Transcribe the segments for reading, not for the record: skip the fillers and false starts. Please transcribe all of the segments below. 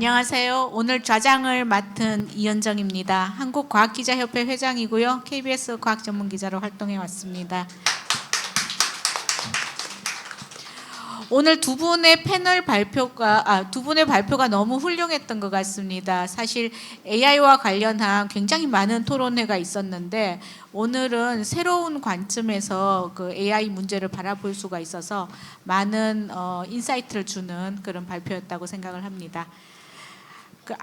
안녕하세요. 오늘 좌장을 맡은 이현정입니다. 한국과학기자협회 회장이고요. KBS 과학전문기자로 활동해 왔습니다. 오늘 두 분의 발표가 너무 훌륭했던 것 같습니다. 사실 AI와 관련한 굉장히 많은 토론회가 있었는데 오늘은 새로운 관점에서 그 AI 문제를 바라볼 수가 있어서 많은 인사이트를 주는 그런 발표였다고 생각을 합니다.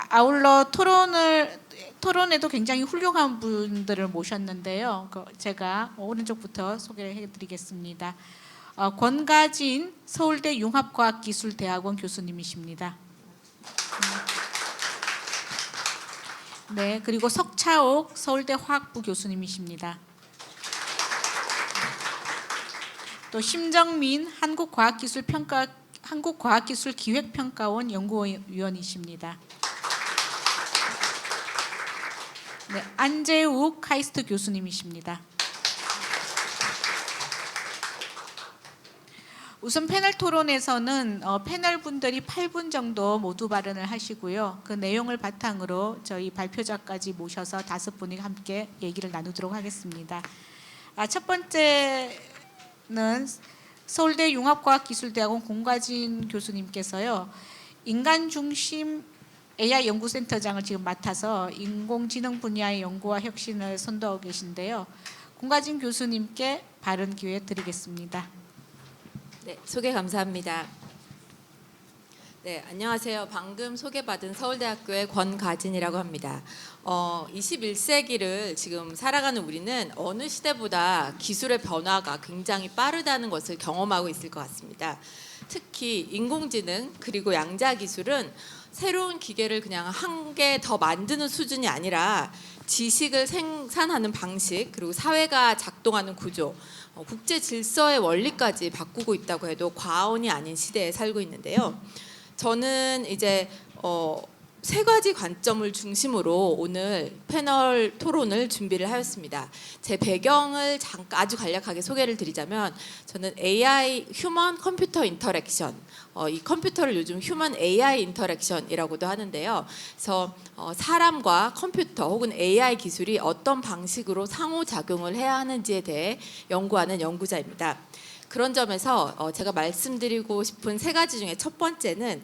아울러 토론에도 굉장히 훌륭한 분들을 모셨는데요. 제가 오른쪽부터 소개해드리겠습니다. 권가진 서울대 융합과학기술대학원 교수님이십니다. 네, 그리고 석차옥 서울대 화학부 교수님이십니다. 또 심정민 한국과학기술기획평가원 연구위원이십니다. 네, 안재욱 카이스트 교수님이십니다. 우선 패널 토론에서는 패널 분들이 8분 정도 모두 발언을 하시고요. 그 내용을 바탕으로 저희 발표자까지 모셔서 5분이 함께 얘기를 나누도록 하겠습니다. 첫 번째는 서울대 융합과학기술대학원 권가진 교수님께서요. 인간중심 AI 연구센터장을 지금 맡아서 인공지능 분야의 연구와 혁신을 선도하고 계신데요. 권가진 교수님께 발언 기회 드리겠습니다. 네, 소개 감사합니다. 네, 안녕하세요. 방금 소개받은 서울대학교의 권가진이라고 합니다. 21세기를 지금 살아가는 우리는 어느 시대보다 기술의 변화가 굉장히 빠르다는 것을 경험하고 있을 것 같습니다. 특히 인공지능 그리고 양자기술은 새로운 기계를 그냥 한 개 더 만드는 수준이 아니라 지식을 생산하는 방식 그리고 사회가 작동하는 구조 국제 질서의 원리까지 바꾸고 있다고 해도 과언이 아닌 시대에 살고 있는데요. 저는 이제 세 가지 관점을 중심으로 오늘 패널 토론을 준비를 하였습니다. 제 배경을 아주 간략하게 소개를 드리자면 저는 AI, 휴먼 컴퓨터 인터랙션, 이 컴퓨터를 요즘 휴먼 AI 인터랙션이라고도 하는데요. 그래서 사람과 컴퓨터 혹은 AI 기술이 어떤 방식으로 상호작용을 해야 하는지에 대해 연구하는 연구자입니다. 그런 점에서 제가 말씀드리고 싶은 세 가지 중에 첫 번째는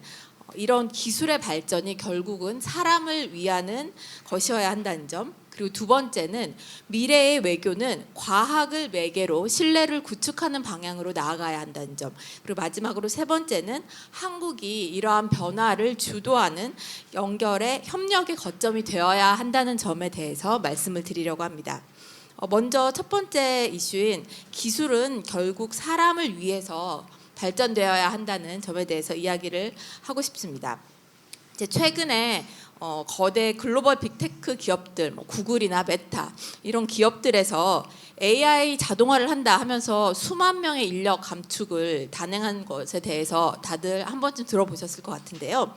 이런 기술의 발전이 결국은 사람을 위하는 것이어야 한다는 점, 그리고 두 번째는 미래의 외교는 과학을 매개로 신뢰를 구축하는 방향으로 나아가야 한다는 점, 그리고 마지막으로 세 번째는 한국이 이러한 변화를 주도하는 연결의 협력의 거점이 되어야 한다는 점에 대해서 말씀을 드리려고 합니다. 먼저 첫 번째 이슈인 기술은 결국 사람을 위해서 발전되어야 한다는 점에 대해서 이야기를 하고 싶습니다. 이제 최근에 거대 글로벌 빅테크 기업들, 구글이나 메타 이런 기업들에서 AI 자동화를 한다 하면서 수만 명의 인력 감축을 단행한 것에 대해서 다들 한 번쯤 들어보셨을 것 같은데요.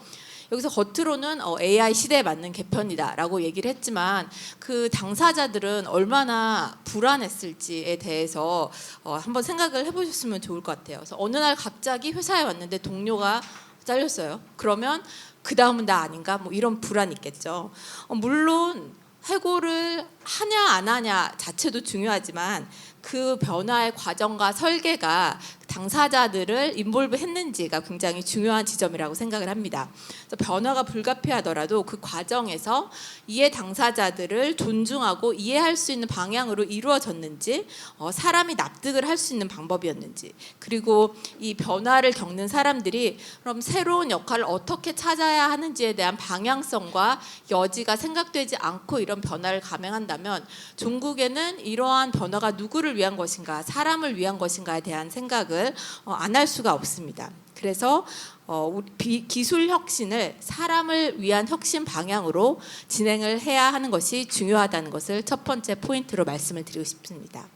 여기서 겉으로는 AI 시대에 맞는 개편이다라고 얘기를 했지만 그 당사자들은 얼마나 불안했을지에 대해서 한번 생각을 해보셨으면 좋을 것 같아요. 그래서 어느 날 갑자기 회사에 왔는데 동료가 잘렸어요. 그러면 그 다음은 나 아닌가? 뭐 이런 불안이 있겠죠. 물론 해고를 하냐 안 하냐 자체도 중요하지만 그 변화의 과정과 설계가 당사자들을 인볼브 했는지가 굉장히 중요한 지점이라고 생각을 합니다. 그래서 변화가 불가피하더라도 그 과정에서 이해 당사자들을 존중하고 이해할 수 있는 방향으로 이루어졌는지, 사람이 납득을 할 수 있는 방법이었는지, 그리고 이 변화를 겪는 사람들이 그럼 새로운 역할을 어떻게 찾아야 하는지에 대한 방향성과 여지가 생각되지 않고 이런 변화를 감행한다면 종국에는 이러한 변화가 누구를 위한 것인가, 사람을 위한 것인가에 대한 생각을 안 할 수가 없습니다. 그래서 기술 혁신을 사람을 위한 혁신 방향으로 진행을 해야 하는 것이 중요하다는 것을 첫 번째 포인트로 말씀을 드리고 싶습니다.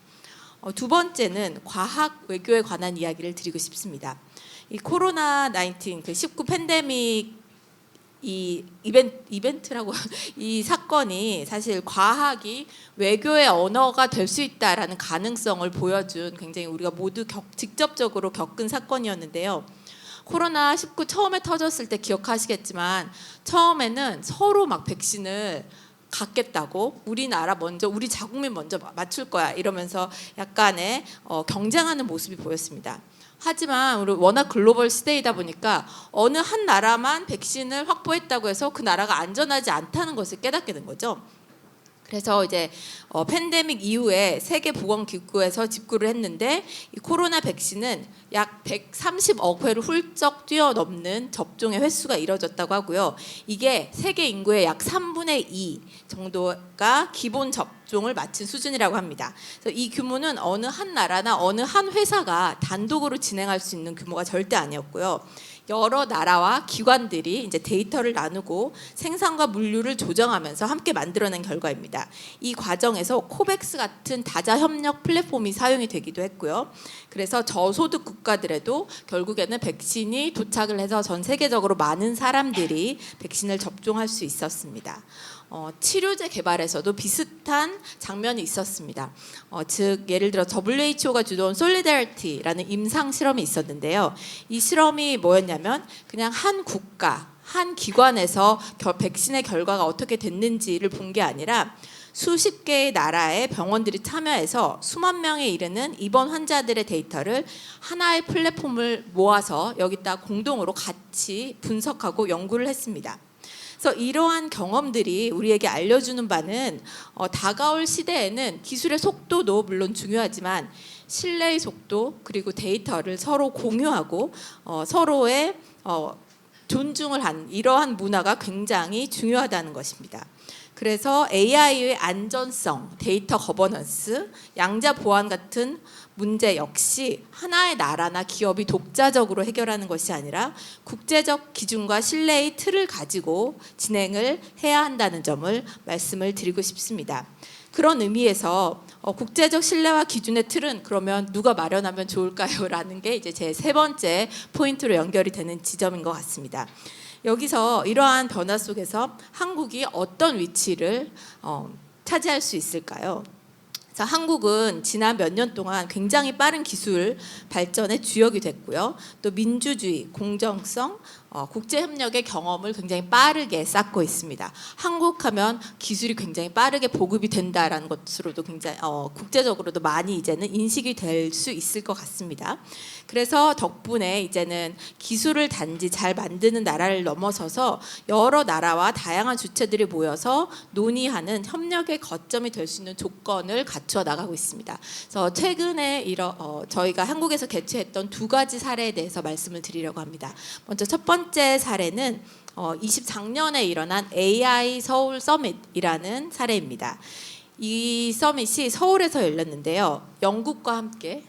두 번째는 과학 외교에 관한 이야기를 드리고 싶습니다. 이 코로나19 그 19 팬데믹 이 이벤트라고 이 사건이 사실 과학이 외교의 언어가 될 수 있다라는 가능성을 보여준 굉장히 우리가 모두 직접적으로 겪은 사건이었는데요. 코로나19 처음에 터졌을 때 기억하시겠지만 처음에는 서로 막 백신을 갖겠다고 우리나라 먼저 우리 자국민 먼저 맞출 거야 이러면서 약간의 경쟁하는 모습이 보였습니다. 하지만 우리 워낙 글로벌 시대이다 보니까 어느 한 나라만 백신을 확보했다고 해서 그 나라가 안전하지 않다는 것을 깨닫게 된 거죠. 그래서 이제 팬데믹 이후에 세계보건기구에서 집계를 했는데 이 코로나 백신은 약 130억 회를 훌쩍 뛰어넘는 접종의 횟수가 이뤄졌다고 하고요. 이게 세계 인구의 약 3분의 2 정도가 기본 접종을 마친 수준이라고 합니다. 그래서 이 규모는 어느 한 나라나 어느 한 회사가 단독으로 진행할 수 있는 규모가 절대 아니었고요. 여러 나라와 기관들이 이제 데이터를 나누고 생산과 물류를 조정하면서 함께 만들어낸 결과입니다. 이 과정에서 코백스 같은 다자 협력 플랫폼이 사용이 되기도 했고요. 그래서 저소득 국가들에도 결국에는 백신이 도착을 해서 전 세계적으로 많은 사람들이 백신을 접종할 수 있었습니다. 치료제 개발에서도 비슷한 장면이 있었습니다. 즉 예를 들어 WHO가 주도한 솔리다리티라는 임상 실험이 있었는데요. 이 실험이 뭐였냐면 그냥 한 국가, 한 기관에서 백신의 결과가 어떻게 됐는지를 본 게 아니라 수십 개의 나라의 병원들이 참여해서 수만 명에 이르는 입원 환자들의 데이터를 하나의 플랫폼을 모아서 여기다 공동으로 같이 분석하고 연구를 했습니다. 그래서 이러한 경험들이 우리에게 알려주는 바는 다가올 시대에는 기술의 속도도 물론 중요하지만 신뢰의 속도 그리고 데이터를 서로 공유하고 서로의 존중을 한 이러한 문화가 굉장히 중요하다는 것입니다. 그래서 AI의 안전성, 데이터 거버넌스, 양자 보안 같은 문제 역시 하나의 나라나 기업이 독자적으로 해결하는 것이 아니라 국제적 기준과 신뢰의 틀을 가지고 진행을 해야 한다는 점을 말씀을 드리고 싶습니다. 그런 의미에서 국제적 신뢰와 기준의 틀은 그러면 누가 마련하면 좋을까요? 라는 게 이제 제 세 번째 포인트로 연결이 되는 지점인 것 같습니다. 여기서 이러한 변화 속에서 한국이 어떤 위치를 차지할 수 있을까요? 그래서 한국은 지난 몇 년 동안 굉장히 빠른 기술 발전의 주역이 됐고요. 또 민주주의, 공정성, 국제협력의 경험을 굉장히 빠르게 쌓고 있습니다. 한국하면 기술이 굉장히 빠르게 보급이 된다라는 것으로도 굉장히 국제적으로도 많이 이제는 인식이 될 수 있을 것 같습니다. 그래서 덕분에 이제는 기술을 단지 잘 만드는 나라를 넘어서서 여러 나라와 다양한 주체들이 모여서 논의하는 협력의 거점이 될 수 있는 조건을 갖추어 나가고 있습니다. 그래서 최근에 저희가 한국에서 개최했던 두 가지 사례에 대해서 말씀을 드리려고 합니다. 먼저 첫 번째 사례는 24년에 일어난 AI 서울 서밋이라는 사례입니다. 이 서밋이 서울에서 열렸는데요. 영국과 함께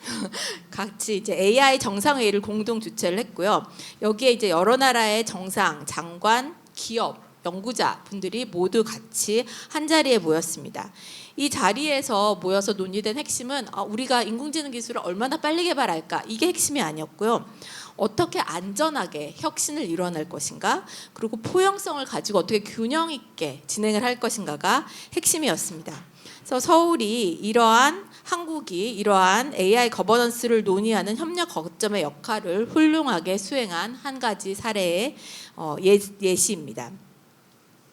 같이 이제 AI 정상회의를 공동 주최를 했고요. 여기에 이제 여러 나라의 정상, 장관, 기업, 연구자 분들이 모두 같이 한 자리에 모였습니다. 이 자리에서 모여서 논의된 핵심은 우리가 인공지능 기술을 얼마나 빨리 개발할까 이게 핵심이 아니었고요. 어떻게 안전하게 혁신을 이뤄낼 것인가 그리고 포용성을 가지고 어떻게 균형 있게 진행을 할 것인가가 핵심이었습니다. 그래서 한국이 이러한 AI 거버넌스를 논의하는 협력 거점의 역할을 훌륭하게 수행한 한 가지 사례의 예시입니다.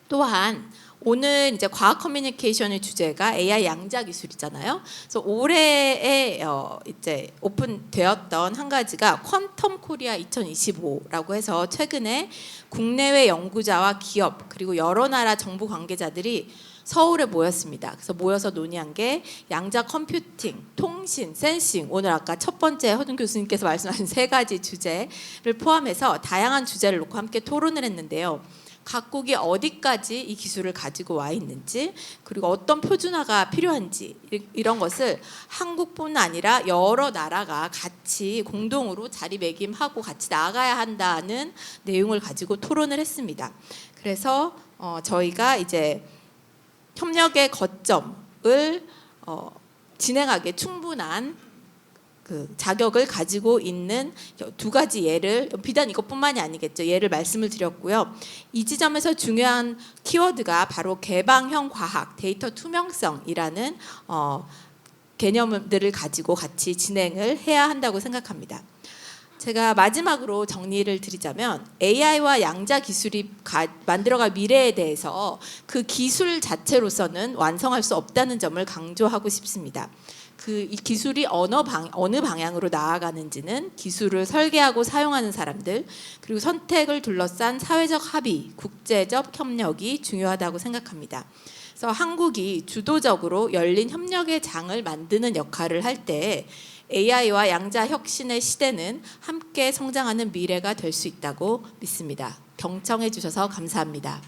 또한 오늘 이제 과학 커뮤니케이션의 주제가 AI 양자 기술이잖아요. 그래서 올해에 이제 오픈되었던 한 가지가 퀀텀 코리아 2025라고 해서 최근에 국내외 연구자와 기업 그리고 여러 나라 정부 관계자들이 서울에 모였습니다. 그래서 모여서 논의한 게 양자 컴퓨팅, 통신, 센싱, 오늘 아까 첫 번째 허준 교수님께서 말씀하신 세 가지 주제를 포함해서 다양한 주제를 놓고 함께 토론을 했는데요. 각국이 어디까지 이 기술을 가지고 와 있는지 그리고 어떤 표준화가 필요한지 이런 것을 한국뿐 아니라 여러 나라가 같이 공동으로 자리매김하고 같이 나아가야 한다는 내용을 가지고 토론을 했습니다. 그래서 저희가 이제 협력의 거점을 진행하기에 충분한 그 자격을 가지고 있는 두 가지 예를 비단 이것뿐만이 아니겠죠. 예를 말씀을 드렸고요. 이 지점에서 중요한 키워드가 바로 개방형 과학, 데이터 투명성이라는 개념들을 가지고 같이 진행을 해야 한다고 생각합니다. 제가 마지막으로 정리를 드리자면 AI와 양자 기술이 만들어갈 미래에 대해서 그 기술 자체로서는 완성할 수 없다는 점을 강조하고 싶습니다. 이 기술이 어느 방향으로 나아가는지는 기술을 설계하고 사용하는 사람들, 그리고 선택을 둘러싼 사회적 합의, 국제적 협력이 중요하다고 생각합니다. 그래서 한국이 주도적으로 열린 협력의 장을 만드는 역할을 할 때 AI와 양자 혁신의 시대는 함께 성장하는 미래가 될 수 있다고 믿습니다. 경청해 주셔서 감사합니다.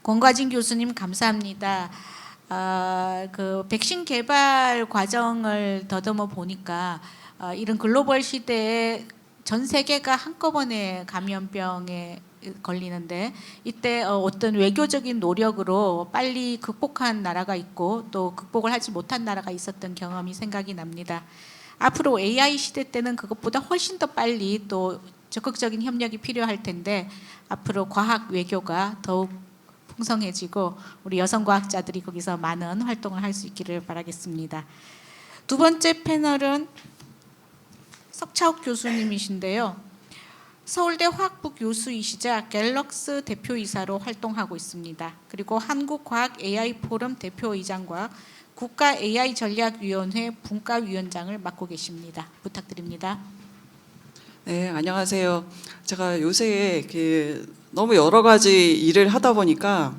권과진 교수님 감사합니다. 그 백신 개발 과정을 더듬어 보니까 이런 글로벌 시대에 전 세계가 한꺼번에 감염병에 걸리는데 이때 어떤 외교적인 노력으로 빨리 극복한 나라가 있고 또 극복을 하지 못한 나라가 있었던 경험이 생각이 납니다. 앞으로 AI 시대 때는 그것보다 훨씬 더 빨리 또 적극적인 협력이 필요할 텐데 앞으로 과학 외교가 더욱 풍성해지고 우리 여성 과학자들이 거기서 많은 활동을 할 수 있기를 바라겠습니다. 두 번째 패널은 석차욱 교수님이신데요. 서울대 화학부 교수이시자 갤럭스 대표이사로 활동하고 있습니다. 그리고 한국과학 AI 포럼 대표의장과 국가 AI 전략위원회 분과위원장을 맡고 계십니다. 부탁드립니다. 네, 안녕하세요. 제가 요새 너무 여러 가지 일을 하다 보니까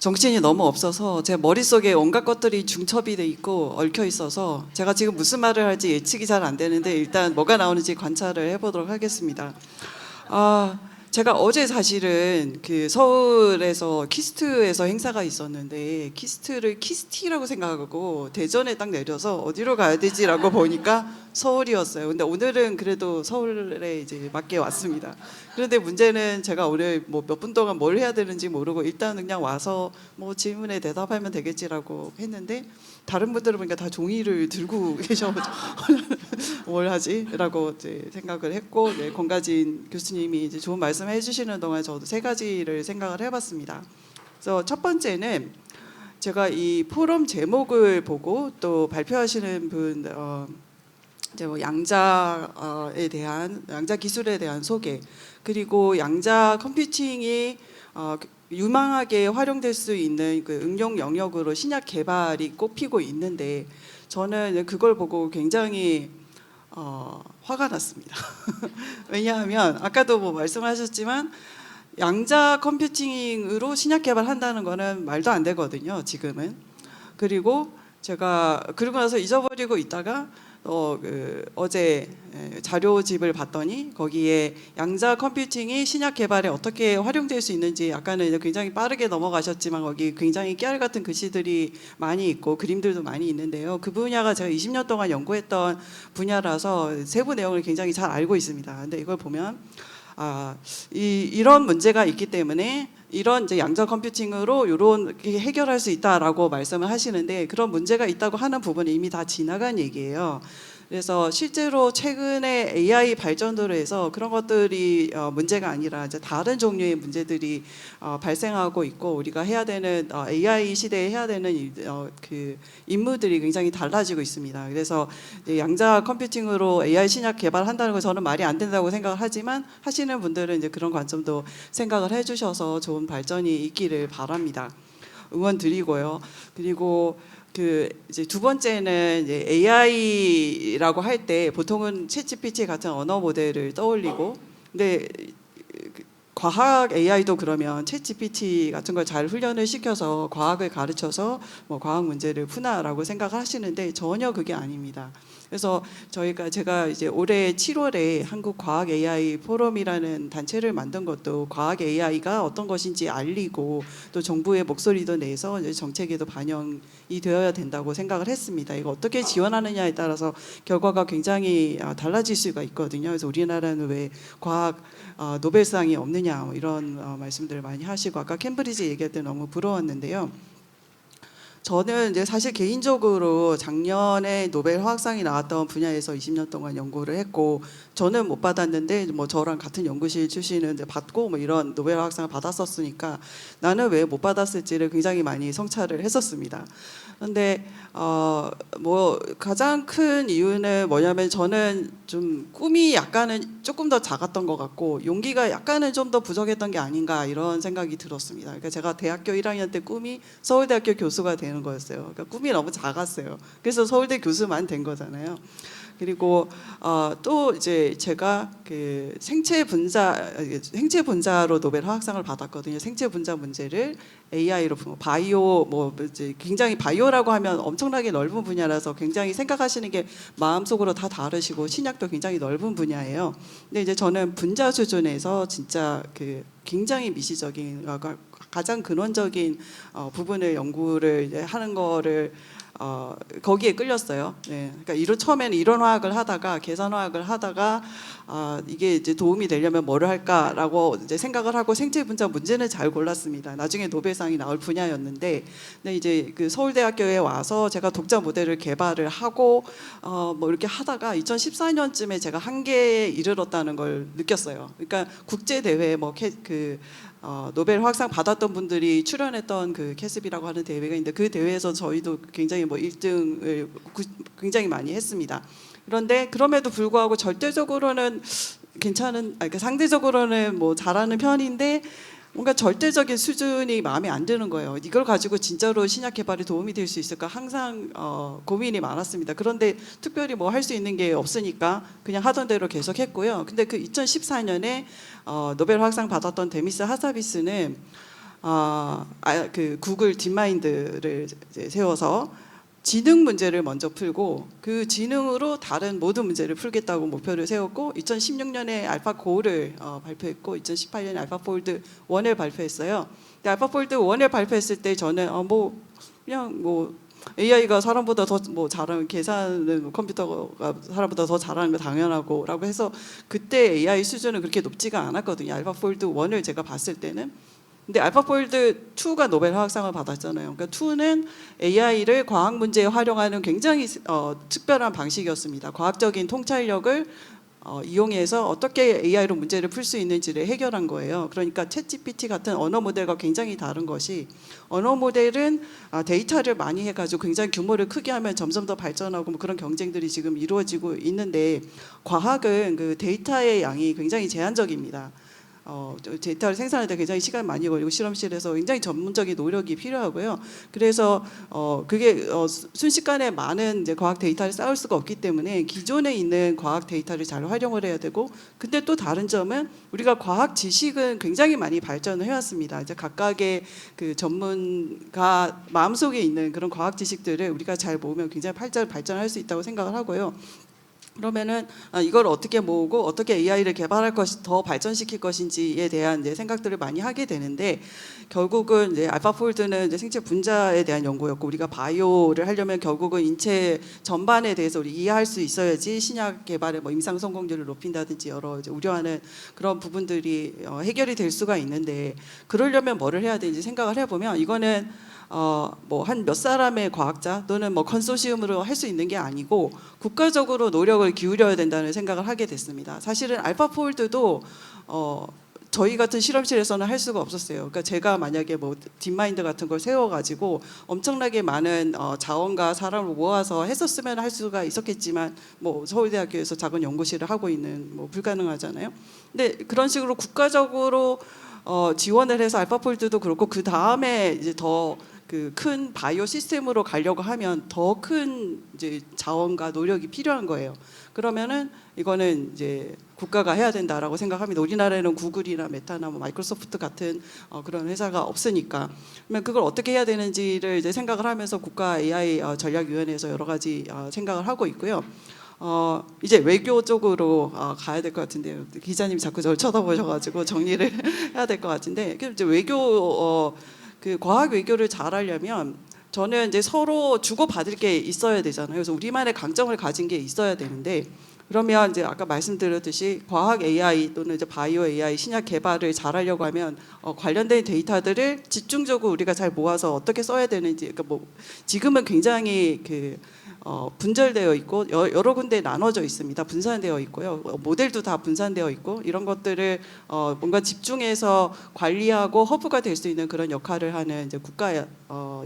정신이 너무 없어서 제 머릿속에 온갖 것들이 중첩이 돼 있고 얽혀 있어서 제가 지금 무슨 말을 할지 예측이 잘 안 되는데 일단 뭐가 나오는지 관찰을 해보도록 하겠습니다. 제가 어제 사실은 서울에서 키스트에서 행사가 있었는데 키스트를 키스티라고 생각하고 대전에 딱 내려서 어디로 가야 되지라고 보니까 서울이었어요. 근데 오늘은 그래도 서울에 이제 맞게 왔습니다. 그런데 문제는 제가 오늘 뭐 몇 분 동안 뭘 해야 되는지 모르고 일단은 그냥 와서 뭐 질문에 대답하면 되겠지라고 했는데 다른 분들을 보니까 다 종이를 들고 계셔가지고 뭘 하지라고 이제 생각을 했고, 네, 권가진 교수님이 이제 좋은 말씀을 해주시는 동안 저도 세 가지를 생각을 해봤습니다. 그래서 첫 번째는 제가 이 포럼 제목을 보고 또 발표하시는 분 이제 뭐 양자에 대한 양자 기술에 대한 소개, 그리고 양자 컴퓨팅이 유망하게 활용될 수 있는 그 응용 영역으로 신약 개발이 꼽히고 있는데 저는 그걸 보고 굉장히 화가 났습니다. 왜냐하면 아까도 뭐 말씀하셨지만 양자 컴퓨팅으로 신약 개발한다는 거는 말도 안 되거든요, 지금은. 그리고 제가 그러고 나서 잊어버리고 있다가 어제 자료집을 봤더니 거기에 양자 컴퓨팅이 신약 개발에 어떻게 활용될 수 있는지 약간은 굉장히 빠르게 넘어가셨지만 거기 굉장히 깨알 같은 글씨들이 많이 있고 그림들도 많이 있는데요. 그 분야가 제가 20년 동안 연구했던 분야라서 세부 내용을 굉장히 잘 알고 있습니다. 근데 이걸 보면 이런 문제가 있기 때문에 이런 이제 양자 컴퓨팅으로 이렇게 해결할 수 있다라고 말씀을 하시는데 그런 문제가 있다고 하는 부분은 이미 다 지나간 얘기예요. 그래서 실제로 최근에 AI 발전으로 해서 그런 것들이 문제가 아니라 이제 다른 종류의 문제들이 발생하고 있고 우리가 해야 되는 AI 시대에 해야 되는 그 임무들이 굉장히 달라지고 있습니다. 그래서 양자 컴퓨팅으로 AI 신약 개발한다는 거 저는 말이 안 된다고 생각을 하지만 하시는 분들은 이제 그런 관점도 생각을 해주셔서 좋은 발전이 있기를 바랍니다. 응원 드리고요. 그리고 이제 두 번째는 이제 AI라고 할 때 보통은 챗GPT 같은 언어 모델을 떠올리고, 근데 과학 AI도 그러면 챗GPT 같은 걸 잘 훈련을 시켜서 과학을 가르쳐서 뭐 과학 문제를 푸나라고 생각하시는데 전혀 그게 아닙니다. 그래서 제가 이제 올해 7월에 한국 과학 AI 포럼이라는 단체를 만든 것도 과학 AI가 어떤 것인지 알리고 또 정부의 목소리도 내서 이제 정책에도 반영이 되어야 된다고 생각을 했습니다. 이거 어떻게 지원하느냐에 따라서 결과가 굉장히 달라질 수가 있거든요. 그래서 우리나라는 왜 과학 노벨상이 없느냐 뭐 이런 말씀들을 많이 하시고 아까 캠브리지 얘기할 때 너무 부러웠는데요. 저는 이제 사실 개인적으로 작년에 노벨 화학상이 나왔던 분야에서 20년 동안 연구를 했고, 저는 못 받았는데 뭐 저랑 같은 연구실 출신은 이제 받고 뭐 이런 노벨 화학상을 받았었으니까 나는 왜 못 받았을지를 굉장히 많이 성찰을 했었습니다. 그런데 뭐 가장 큰 이유는 뭐냐면 저는 좀 꿈이 약간은 조금 더 작았던 것 같고 용기가 약간은 좀 더 부족했던 게 아닌가 이런 생각이 들었습니다. 그러니까 제가 대학교 1학년 때 꿈이 서울대학교 교수가 되는 거였어요. 그러니까 꿈이 너무 작았어요. 그래서 서울대 교수만 된 거잖아요. 그리고 또 이제 제가 그 생체 분자로 노벨 화학상을 받았거든요. 생체 분자 문제를 AI로 바이오 뭐 이제 굉장히 바이오라고 하면 엄청나게 넓은 분야라서 굉장히 생각하시는 게 마음속으로 다 다르시고 신약도 굉장히 넓은 분야예요. 근데 이제 저는 분자 수준에서 진짜 그 굉장히 미시적인 가장 근원적인 부분을 연구를 이제 하는 거를 거기에 끌렸어요. 네. 그러니까 처음에는 이론 화학을 하다가 계산 화학을 하다가 이게 이제 도움이 되려면 뭐를 할까라고 이제 생각을 하고 생체 분자 문제는 잘 골랐습니다. 나중에 노벨상이 나올 분야였는데, 근데 이제 그 서울대학교에 와서 제가 독자 모델을 개발을 하고 뭐 이렇게 하다가 2014년쯤에 제가 한계에 이르렀다는 걸 느꼈어요. 그러니까 국제 대회 노벨 화학상 받았던 분들이 출연했던 그 캐스비라고 하는 대회가 있는데 그 대회에서 저희도 굉장히 뭐 1등을 굉장히 많이 했습니다. 그런데 그럼에도 불구하고 절대적으로는 그러니까 상대적으로는 뭐 잘하는 편인데 뭔가 절대적인 수준이 마음에 안 드는 거예요. 이걸 가지고 진짜로 신약 개발에 도움이 될 수 있을까 항상 고민이 많았습니다. 그런데 특별히 뭐 할 수 있는 게 없으니까 그냥 하던 대로 계속 했고요. 근데 그 2014년에 노벨 화학상 받았던 데미스 하사비스는 그 구글 딥마인드를 이제 세워서 지능 문제를 먼저 풀고 그 지능으로 다른 모든 문제를 풀겠다고 목표를 세웠고 2016년에 알파고를 발표했고 2018년에 알파폴드 1을 발표했어요. 근데 알파폴드 1을 발표했을 때 저는 그냥 뭐 AI가 사람보다 더 뭐 잘하는 계산은 컴퓨터가 사람보다 더 잘하는 거 당연하고라고 해서 그때 AI 수준은 그렇게 높지가 않았거든요. 알파폴드 1을 제가 봤을 때는. 근데 알파폴드 2가 노벨 화학상을 받았잖아요. 그러니까 2는 AI를 과학 문제에 활용하는 굉장히 특별한 방식이었습니다. 과학적인 통찰력을 이용해서 어떻게 AI로 문제를 풀 수 있는지를 해결한 거예요. 그러니까 챗GPT 같은 언어 모델과 굉장히 다른 것이 언어 모델은 데이터를 많이 해가지고 굉장히 규모를 크게 하면 점점 더 발전하고 뭐 그런 경쟁들이 지금 이루어지고 있는데 과학은 그 데이터의 양이 굉장히 제한적입니다. 데이터를 생산할 때 굉장히 시간 많이 걸리고 실험실에서 굉장히 전문적인 노력이 필요하고요. 그래서 그게 순식간에 많은 이제 과학 데이터를 쌓을 수가 없기 때문에 기존에 있는 과학 데이터를 잘 활용을 해야 되고, 근데 또 다른 점은 우리가 과학 지식은 굉장히 많이 발전을 해왔습니다. 이제 각각의 그 전문가 마음속에 있는 그런 과학 지식들을 우리가 잘 모으면 굉장히 발전할 수 있다고 생각을 하고요. 그러면은 이걸 어떻게 모으고 어떻게 AI를 개발할 것이 더 발전시킬 것인지에 대한 이제 생각들을 많이 하게 되는데, 결국은 이제 알파폴드는 이제 생체 분자에 대한 연구였고, 우리가 바이오를 하려면 결국은 인체 전반에 대해서 우리 이해할 수 있어야지 신약 개발의 뭐 임상 성공률을 높인다든지 여러 이제 우려하는 그런 부분들이 해결이 될 수가 있는데, 그러려면 뭐를 해야 되는지 생각을 해보면 이거는 뭐 한 몇 사람의 과학자 또는 뭐 컨소시엄으로 할 수 있는 게 아니고 국가적으로 노력을 기울여야 된다는 생각을 하게 됐습니다. 사실은 알파폴드도 저희 같은 실험실에서는 할 수가 없었어요. 그러니까 제가 만약에 뭐 딥마인드 같은 걸 세워가지고 엄청나게 많은 자원과 사람을 모아서 했었으면 할 수가 있었겠지만 뭐 서울대학교에서 작은 연구실을 하고 있는 뭐 불가능하잖아요. 근데 그런 식으로 국가적으로 지원을 해서 알파폴드도 그렇고 그 다음에 이제 더 그 큰 바이오 시스템으로 가려고 하면 더 큰 이제 자원과 노력이 필요한 거예요. 그러면은 이거는 이제 국가가 해야 된다라고 생각합니다. 우리나라에는 구글이나 메타나 뭐 마이크로소프트 같은 그런 회사가 없으니까. 그러면 그걸 어떻게 해야 되는지를 이제 생각을 하면서 국가 AI 전략위원회에서 여러 가지 생각을 하고 있고요. 이제 외교 쪽으로 가야 될 것 같은데요. 기자님이 자꾸 저를 쳐다보셔가지고 정리를 해야 될 것 같은데, 이제 외교 그 과학 외교를 잘하려면 저는 이제 서로 주고받을 게 있어야 되잖아요. 그래서 우리만의 강점을 가진 게 있어야 되는데 그러면 이제 아까 말씀드렸듯이 과학 AI 또는 이제 바이오 AI 신약 개발을 잘하려고 하면 관련된 데이터들을 집중적으로 우리가 잘 모아서 어떻게 써야 되는지, 그러니까 뭐 지금은 굉장히 분절되어 있고 여러 군데 나눠져 있습니다. 분산되어 있고요. 모델도 다 분산되어 있고 이런 것들을 뭔가 집중해서 관리하고 허브가 될 수 있는 그런 역할을 하는 이제 국가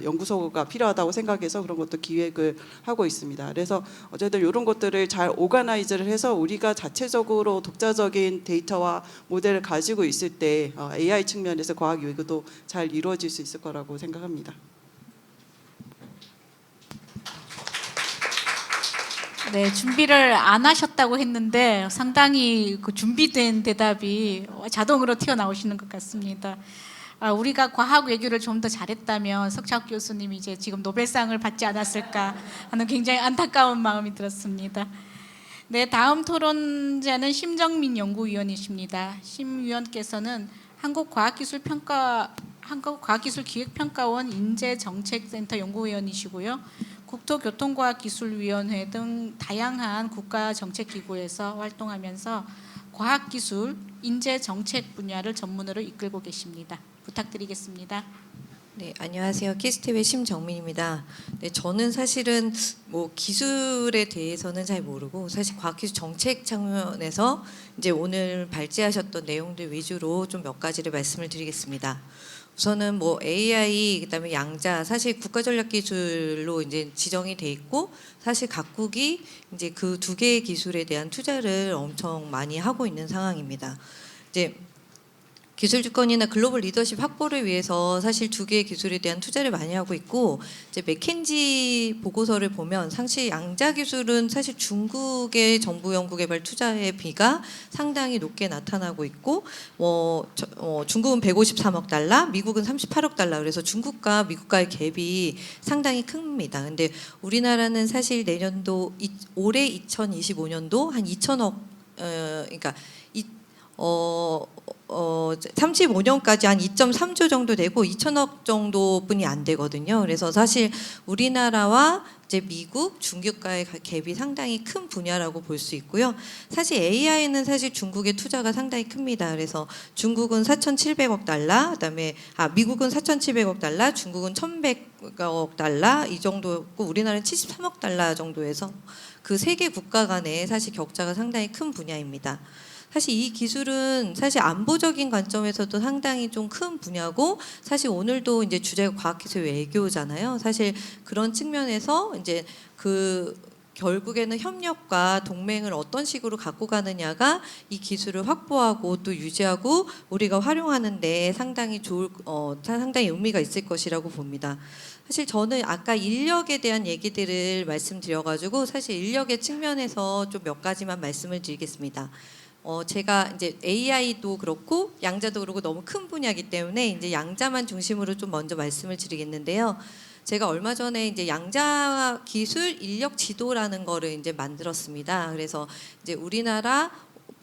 연구소가 필요하다고 생각해서 그런 것도 기획을 하고 있습니다. 그래서 어쨌든 이런 것들을 잘 오가나이즈를 해서 우리가 자체적으로 독자적인 데이터와 모델을 가지고 있을 때 AI 측면에서 과학 연구도 잘 이루어질 수 있을 거라고 생각합니다. 네, 준비를 안 하셨다고 했는데 상당히 그 준비된 대답이 자동으로 튀어나오시는 것 같습니다. 우리가 과학 외교를 좀 더 잘했다면 석창욱 교수님이 이제 지금 노벨상을 받지 않았을까 하는 굉장히 안타까운 마음이 들었습니다. 네, 다음 토론자는 심정민 연구위원이십니다. 심 위원께서는 한국과학기술기획평가원 인재정책센터 연구위원이시고요. 국토교통과학기술위원회 등 다양한 국가정책기구에서 활동하면서 과학기술, 인재정책 분야를 전문으로 이끌고 계십니다. 부탁드리겠습니다. 네, 안녕하세요. 키스TV의 심정민입니다. 네, 저는 사실은 뭐 기술에 대해서는 잘 모르고 사실 과학기술 정책 측면에서 이제 오늘 발제하셨던 내용들 위주로 좀 몇 가지를 말씀을 드리겠습니다. 우선은 뭐 AI 그다음에 양자 사실 국가전략기술로 이제 지정이 돼 있고 사실 각국이 이제 그 두 개의 기술에 대한 투자를 엄청 많이 하고 있는 상황입니다. 이제 기술 주권이나 글로벌 리더십 확보를 위해서 사실 두 개의 기술에 대한 투자를 많이 하고 있고 이제 맥켄지 보고서를 보면 사실 양자 기술은 사실 중국의 정부 연구개발 투자의 비가 상당히 높게 나타나고 있고 중국은 153억 달러, 미국은 38억 달러 그래서 중국과 미국과의 갭이 상당히 큽니다. 근데 우리나라는 사실 내년도 올해 2025년도 한 2천억 그러니까 35년까지 한 2.3조 정도 되고 2천억 정도뿐이 안 되거든요. 그래서 사실 우리나라와 이제 미국, 중국과의 갭이 상당히 큰 분야라고 볼 수 있고요. 사실 AI는 사실 중국의 투자가 상당히 큽니다. 그래서 중국은 4,700억 달러, 그다음에 미국은 4,700억 달러, 중국은 1,100억 달러 이 정도였고 우리나라는 73억 달러 정도에서 그 세 개 국가 간의 사실 격차가 상당히 큰 분야입니다. 사실 이 기술은 사실 안보적인 관점에서도 상당히 좀 큰 분야고 사실 오늘도 이제 주제가 과학기술 외교잖아요. 사실 그런 측면에서 이제 그 결국에는 협력과 동맹을 어떤 식으로 갖고 가느냐가 이 기술을 확보하고 또 유지하고 우리가 활용하는 데 상당히 상당히 의미가 있을 것이라고 봅니다. 사실 저는 아까 인력에 대한 얘기들을 말씀드려가지고 사실 인력의 측면에서 좀 몇 가지만 말씀을 드리겠습니다. 제가 이제 AI도 그렇고 양자도 그렇고 너무 큰 분야이기 때문에 이제 양자만 중심으로 좀 먼저 말씀을 드리겠는데요. 제가 얼마 전에 이제 양자 기술 인력 지도라는 거를 이제 만들었습니다. 그래서 이제 우리나라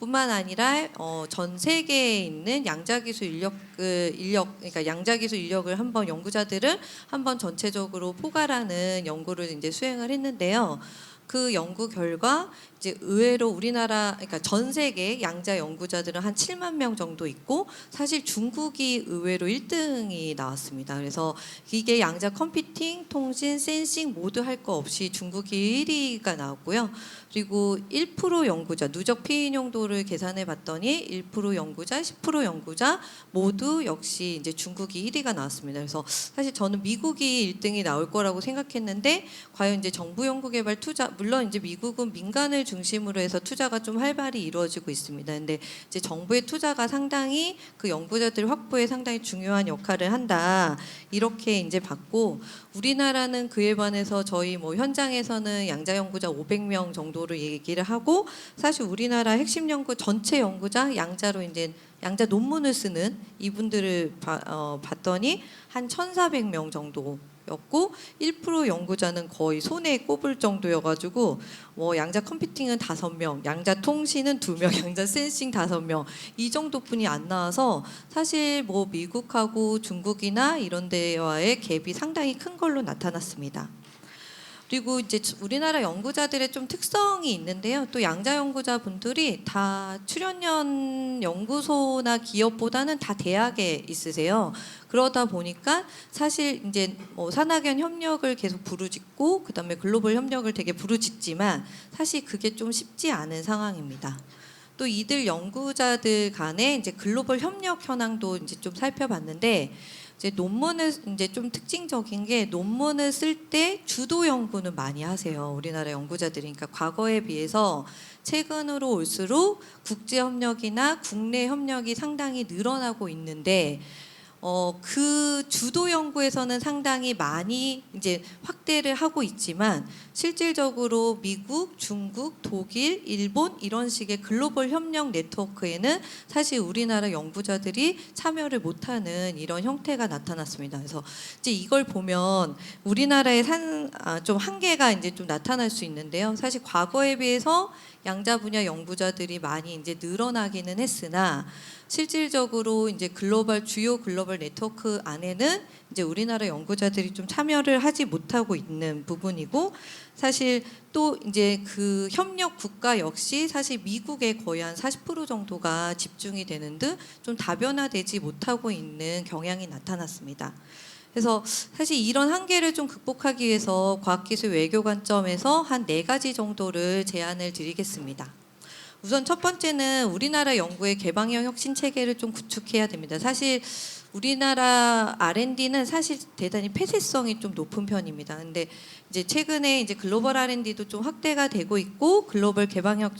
뿐만 아니라 전 세계에 있는 양자기술 그러니까 양자기술 인력을 한번 연구자들을 한번 전체적으로 포괄하는 연구를 이제 수행을 했는데요. 그 연구 결과 이제 의외로 우리나라 그러니까 전 세계 양자 연구자들은 한 7만 명 정도 있고 사실 중국이 의외로 1등이 나왔습니다. 그래서 이게 양자 컴퓨팅, 통신, 센싱 모두 할 거 없이 중국이 1위가 나왔고요. 그리고 1% 연구자 누적 피인용도를 계산해 봤더니 1% 연구자, 10% 연구자 모두 역시 이제 중국이 1위가 나왔습니다. 그래서 사실 저는 미국이 1등이 나올 거라고 생각했는데 과연 이제 정부 연구개발 투자 물론 이제 미국은 민간을 중심으로 해서 투자가 좀 활발히 이루어지고 있습니다. 근데 이제 정부의 투자가 상당히 그 연구자들 확보에 상당히 중요한 역할을 한다. 이렇게 이제 봤고 우리나라는 그에 반해서 저희 뭐 현장에서는 양자 연구자 500명 정도를 얘기를 하고 사실 우리나라 핵심 연구 전체 연구자 양자로 이제 양자 논문을 쓰는 이분들을 봤더니 한 1,400명 정도였고 1% 연구자는 거의 손에 꼽을 정도여가지고 뭐 양자 컴퓨팅은 5명, 양자 통신은 2명, 양자 센싱 5명 이 정도뿐이 안 나와서 사실 뭐 미국하고 중국이나 이런 데와의 갭이 상당히 큰 걸로 나타났습니다. 그리고 이제 우리나라 연구자들의 좀 특성이 있는데요. 또 양자 연구자분들이 다 출연연 연구소나 기업보다는 다 대학에 있으세요. 그러다 보니까 사실 이제 뭐 산학연 협력을 계속 부르짖고 그다음에 글로벌 협력을 되게 부르짖지만 사실 그게 좀 쉽지 않은 상황입니다. 또 이들 연구자들 간의 이제 글로벌 협력 현황도 이제 좀 살펴봤는데 이제 논문을 이제 좀 특징적인 게 논문을 쓸 때 주도 연구는 많이 하세요. 우리나라 연구자들이. 그러니까 과거에 비해서 최근으로 올수록 국제 협력이나 국내 협력이 상당히 늘어나고 있는데 그 주도 연구에서는 상당히 많이 이제 확대를 하고 있지만 실질적으로 미국, 중국, 독일, 일본 이런 식의 글로벌 협력 네트워크에는 사실 우리나라 연구자들이 참여를 못하는 이런 형태가 나타났습니다. 그래서 이제 이걸 보면 우리나라의 좀 한계가 이제 좀 나타날 수 있는데요. 사실 과거에 비해서 양자 분야 연구자들이 많이 이제 늘어나기는 했으나 실질적으로 이제 주요 글로벌 네트워크 안에는 이제 우리나라 연구자들이 좀 참여를 하지 못하고 있는 부분이고 사실 또 이제 그 협력 국가 역시 사실 미국의 거의 한 40% 정도가 집중이 되는 듯 좀 다변화되지 못하고 있는 경향이 나타났습니다. 그래서 사실 이런 한계를 좀 극복하기 위해서 과학기술 외교 관점에서 한 4가지 정도를 제안을 드리겠습니다. 우선 첫 번째는 우리나라 연구의 개방형 혁신 체계를 좀 구축해야 됩니다. 사실 우리나라 R&D는 사실 대단히 폐쇄성이 좀 높은 편입니다. 근데 이제 최근에 이제 글로벌 R&D도 좀 확대가 되고 있고 글로벌 개방형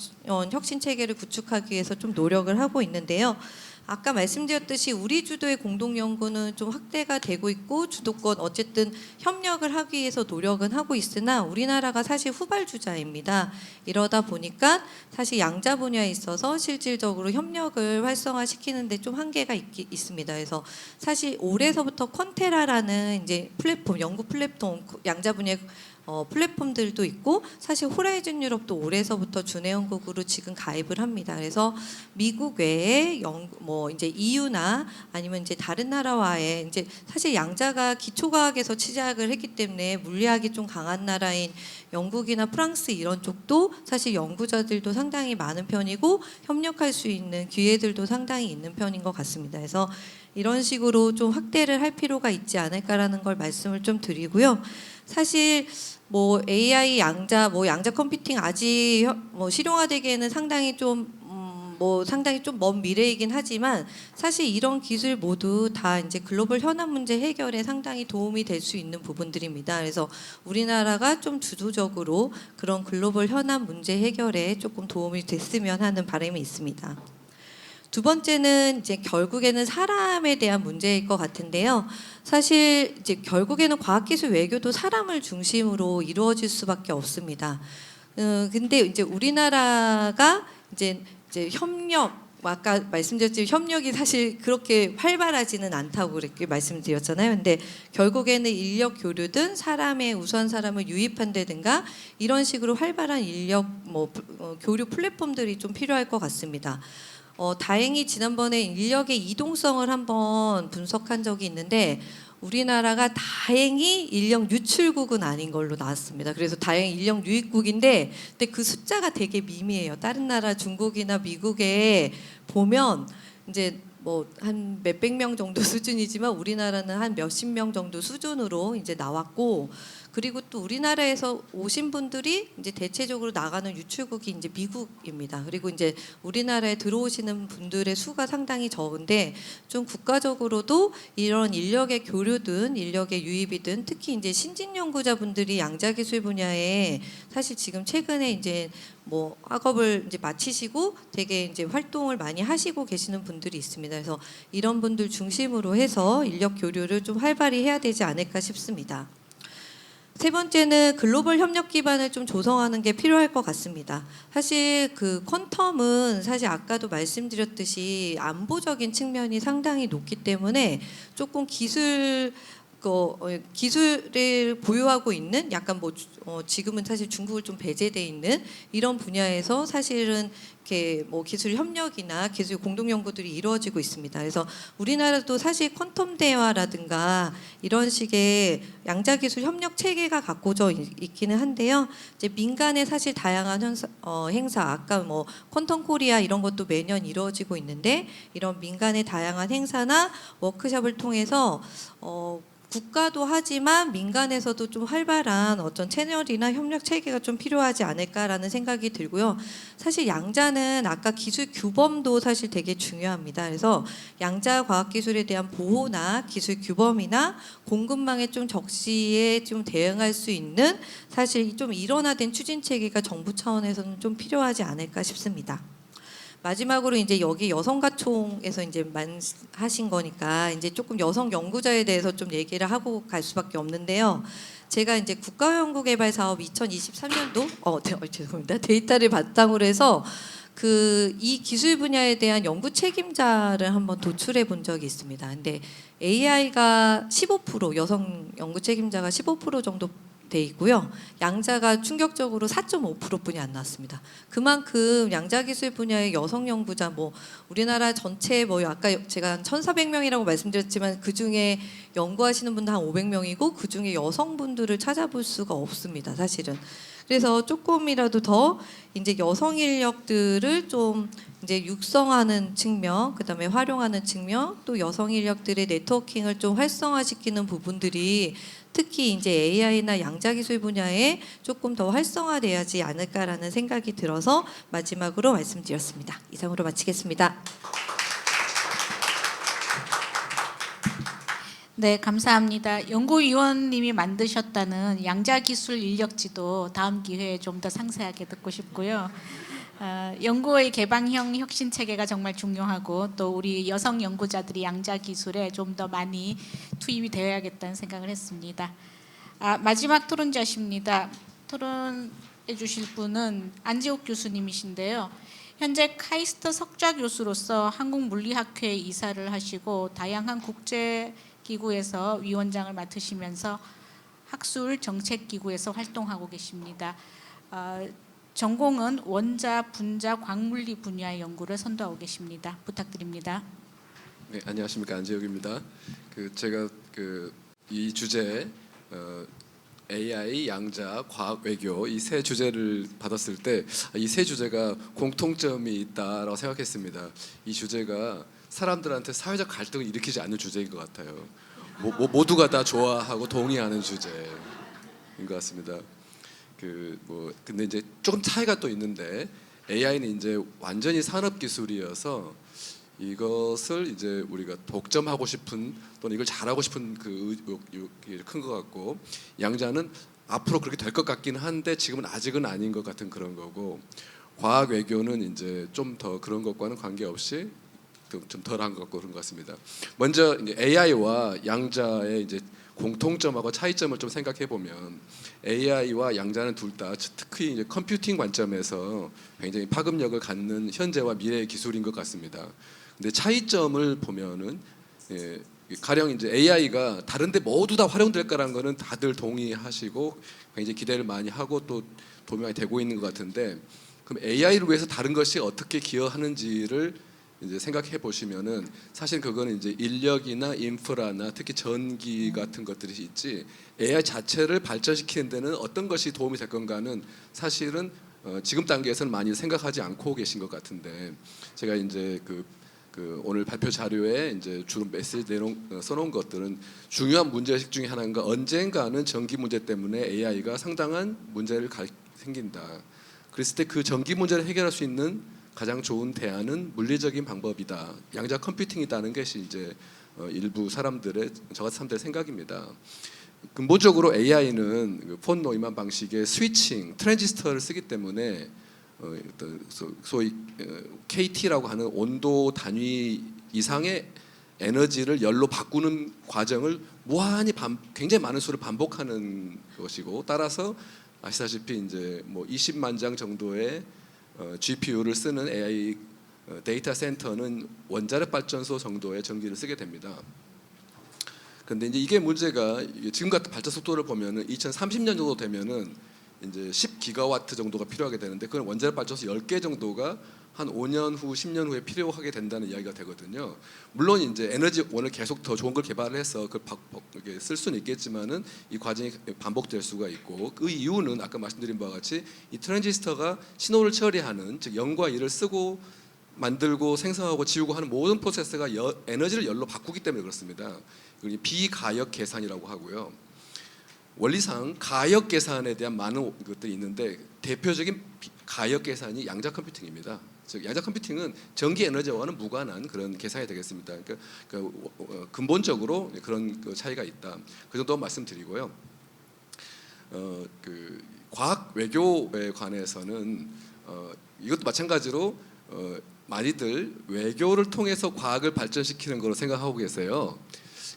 혁신 체계를 구축하기 위해서 좀 노력을 하고 있는데요. 아까 말씀드렸듯이 우리 주도의 공동 연구는 좀 확대가 되고 있고 주도권 어쨌든 협력을 하기 위해서 노력은 하고 있으나 우리나라가 사실 후발주자입니다. 이러다 보니까 사실 양자 분야에 있어서 실질적으로 협력을 활성화시키는 데 좀 한계가 있습니다. 그래서 사실 올해서부터 콘테라라는 이제 플랫폼, 연구 플랫폼 양자 분야 플랫폼들도 있고 사실 호라이즌 유럽도 올해서부터 준회원국으로 지금 가입을 합니다. 그래서 미국 외에 뭐 이제 EU나 아니면 이제 다른 나라와의 이제 사실 양자가 기초과학에서 시작을 했기 때문에 물리학이 좀 강한 나라인 영국이나 프랑스 이런 쪽도 사실 연구자들도 상당히 많은 편이고 협력할 수 있는 기회들도 상당히 있는 편인 것 같습니다. 그래서 이런 식으로 좀 확대를 할 필요가 있지 않을까라는 걸 말씀을 좀 드리고요. 사실 뭐 AI 양자 컴퓨팅 아직 뭐 실용화되기에는 상당히 좀 먼 미래이긴 하지만 사실 이런 기술 모두 다 이제 글로벌 현안 문제 해결에 상당히 도움이 될 수 있는 부분들입니다. 그래서 우리나라가 좀 주도적으로 그런 글로벌 현안 문제 해결에 조금 도움이 됐으면 하는 바람이 있습니다. 두 번째는 이제 결국에는 사람에 대한 문제일 것 같은데요. 사실 이제 결국에는 과학기술 외교도 사람을 중심으로 이루어질 수밖에 없습니다. 근데 이제 우리나라가 이제 협력 아까 말씀드렸지만 협력이 사실 그렇게 활발하지는 않다고 그렇게 말씀드렸잖아요. 근데 결국에는 인력 교류든 우선 사람을 유입한다든가 이런 식으로 활발한 인력 교류 플랫폼들이 좀 필요할 것 같습니다. 다행히 지난번에 인력의 이동성을 한번 분석한 적이 있는데 우리나라가 다행히 인력 유출국은 아닌 걸로 나왔습니다. 그래서 다행히 인력 유입국인데 근데 그 숫자가 되게 미미해요. 다른 나라 중국이나 미국에 보면 이제 뭐 한 몇백 명 정도 수준이지만 우리나라는 한 몇십 명 정도 수준으로 이제 나왔고 그리고 또 우리나라에서 오신 분들이 이제 대체적으로 나가는 유출국이 이제 미국입니다. 그리고 이제 우리나라에 들어오시는 분들의 수가 상당히 적은데 좀 국가적으로도 이런 인력의 교류든 인력의 유입이든 특히 이제 신진 연구자분들이 양자 기술 분야에 사실 지금 최근에 이제 뭐 학업을 이제 마치시고 되게 이제 활동을 많이 하시고 계시는 분들이 있습니다. 그래서 이런 분들 중심으로 해서 인력 교류를 좀 활발히 해야 되지 않을까 싶습니다. 세 번째는 글로벌 협력 기반을 좀 조성하는 게 필요할 것 같습니다. 사실 그 퀀텀은 사실 아까도 말씀드렸듯이 안보적인 측면이 상당히 높기 때문에 조금 기술 기술을 보유하고 있는 약간 지금은 사실 중국을 좀 배제돼 있는 이런 분야에서 사실은 이렇게 기술 협력이나 기술 공동 연구들이 이루어지고 있습니다. 그래서 우리나라도 사실 퀀텀 대화라든가 이런 식의 양자 기술 협력 체계가 갖고져 있기는 한데요. 이제 민간의 사실 다양한 행사, 아까 퀀텀 코리아 이런 것도 매년 이루어지고 있는데 이런 민간의 다양한 행사나 워크숍을 통해서 국가도 하지만 민간에서도 좀 활발한 어떤 채널이나 협력 체계가 좀 필요하지 않을까라는 생각이 들고요. 사실 양자는 아까 기술 규범도 사실 되게 중요합니다. 그래서 양자 과학 기술에 대한 보호나 기술 규범이나 공급망에 좀 적시에 좀 대응할 수 있는 사실 좀 일원화된 추진 체계가 정부 차원에서는 좀 필요하지 않을까 싶습니다. 마지막으로 이제 여기 여성가총에서 이제 하신 거니까 이제 조금 여성 연구자에 대해서 좀 얘기를 하고 갈 수밖에 없는데요. 제가 이제 국가연구개발 사업 2023년도 죄송합니다. 데이터를 바탕으로 해서 이 기술 분야에 대한 연구 책임자를 한번 도출해 본 적이 있습니다. 근데 AI가 15% 여성 연구 책임자가 15% 정도 돼 있고요. 양자가 충격적으로 4.5%뿐이 안 나왔습니다. 그만큼 양자 기술 분야의 여성 연구자 우리나라 전체 아까 제가 한 1,400명이라고 말씀드렸지만 그 중에 연구하시는 분들 한 500명이고 그 중에 여성분들을 찾아볼 수가 없습니다. 사실은. 그래서 조금이라도 더 이제 여성 인력들을 좀 이제 육성하는 측면, 그다음에 활용하는 측면, 또 여성 인력들의 네트워킹을 좀 활성화시키는 부분들이 특히 이제 AI나 양자 기술 분야에 조금 더 활성화돼야지 않을까라는 생각이 들어서 마지막으로 말씀드렸습니다. 이상으로 마치겠습니다. 네, 감사합니다. 연구위원님이 만드셨다는 양자기술 인력지도 다음 기회에 좀 더 상세하게 듣고 싶고요. 연구의 개방형 혁신 체계가 정말 중요하고 또 우리 여성 연구자들이 양자기술에 좀 더 많이 투입이 되어야겠다는 생각을 했습니다. 마지막 토론자십니다. 토론해 주실 분은 안지옥 교수님이신데요. 현재 카이스트 석좌 교수로서 한국물리학회 이사를 하시고 다양한 국제 기구에서 위원장을 맡으시면서 학술 정책 기구에서 활동하고 계십니다. 전공은 원자, 분자, 광물리 분야의 연구를 선도하고 계십니다. 부탁드립니다. 네, 안녕하십니까, 안재욱입니다. 제가 이 주제 AI, 양자, 과학, 외교 이 세 주제를 받았을 때 이 세 주제가 공통점이 있다라고 생각했습니다. 이 주제가 사람들한테 사회적 갈등을 일으키지 않는 주제인 것 같아요. 모두가 다 좋아하고 동의하는 주제인 것 같습니다. 근데 이제 조금 차이가 또 있는데 AI는 이제 완전히 산업 기술이어서 이것을 이제 우리가 독점하고 싶은 또는 이걸 잘하고 싶은 그 의욕이 큰 것 같고, 양자는 앞으로 그렇게 될 것 같긴 한데 지금은 아직은 아닌 것 같은 그런 거고, 과학 외교는 이제 좀 더 그런 것과는 관계없이 좀 덜한 것 같고 그런 것 같습니다. 먼저 이제 AI와 양자의 이제 공통점하고 차이점을 좀 생각해 보면 AI와 양자는 둘 다 특히 이제 컴퓨팅 관점에서 굉장히 파급력을 갖는 현재와 미래의 기술인 것 같습니다. 근데 차이점을 보면은 가령 이제 AI가 다른데 모두 다 활용될 거라는 거는 다들 동의하시고 굉장히 기대를 많이 하고 또 도움이 되고 있는 것 같은데, 그럼 AI를 위해서 다른 것이 어떻게 기여하는지를 이제 생각해 보시면은 사실 그거는 이제 인력이나 인프라나 특히 전기 같은 것들이 있지, AI 자체를 발전시키는 데는 어떤 것이 도움이 될 건가는 사실은 지금 단계에서는 많이 생각하지 않고 계신 것 같은데, 제가 이제 오늘 발표 자료에 이제 주로 메시지 내용 써놓은 것들은 중요한 문제의식 중에 하나가 언젠가는 전기 문제 때문에 AI가 상당한 문제를 생긴다. 그랬을 때 그 전기 문제를 해결할 수 있는 가장 좋은 대안은 물리적인 방법이다. 양자 컴퓨팅이라는 것이 이제 일부 사람들의 저 같은 사람들의 생각입니다. 근본적으로 AI는 폰 노이만 방식의 스위칭, 트랜지스터를 쓰기 때문에 소위 KT라고 하는 온도 단위 이상의 에너지를 열로 바꾸는 과정을 무한히 굉장히 많은 수를 반복하는 것이고, 따라서 아시다시피 이제 20만 장 정도의 GPU를 쓰는 AI 데이터 센터는 원자력 발전소 정도의 전기를 쓰게 됩니다. 근데 이제 이게 문제가 지금 같은 발전 속도를 보면은 2030년 정도 되면은 이제 10기가와트 정도가 필요하게 되는데 그건 원자력 발전소 10개 정도가 한 5년 후, 10년 후에 필요하게 된다는 이야기가 되거든요. 물론 이제 에너지원을 계속 더 좋은 걸 개발을 해서 그걸 쓸 수는 있겠지만은 이 과정이 반복될 수가 있고 그 이유는 아까 말씀드린 바와 같이 이 트랜지스터가 신호를 처리하는 즉 영과 일을 쓰고 만들고 생성하고 지우고 하는 모든 프로세스가 에너지를 열로 바꾸기 때문에 그렇습니다. 이걸 비가역 계산이라고 하고요. 원리상 가역 계산에 대한 많은 것들이 있는데 대표적인 가역 계산이 양자 컴퓨팅입니다. 즉 양자 컴퓨팅은 전기 에너지와는 무관한 그런 계산이 되겠습니다. 그러니까 근본적으로 그런 차이가 있다. 그 정도 말씀드리고요. 그 과학 외교에 관해서는 이것도 마찬가지로 많이들 외교를 통해서 과학을 발전시키는 거로 생각하고 계세요.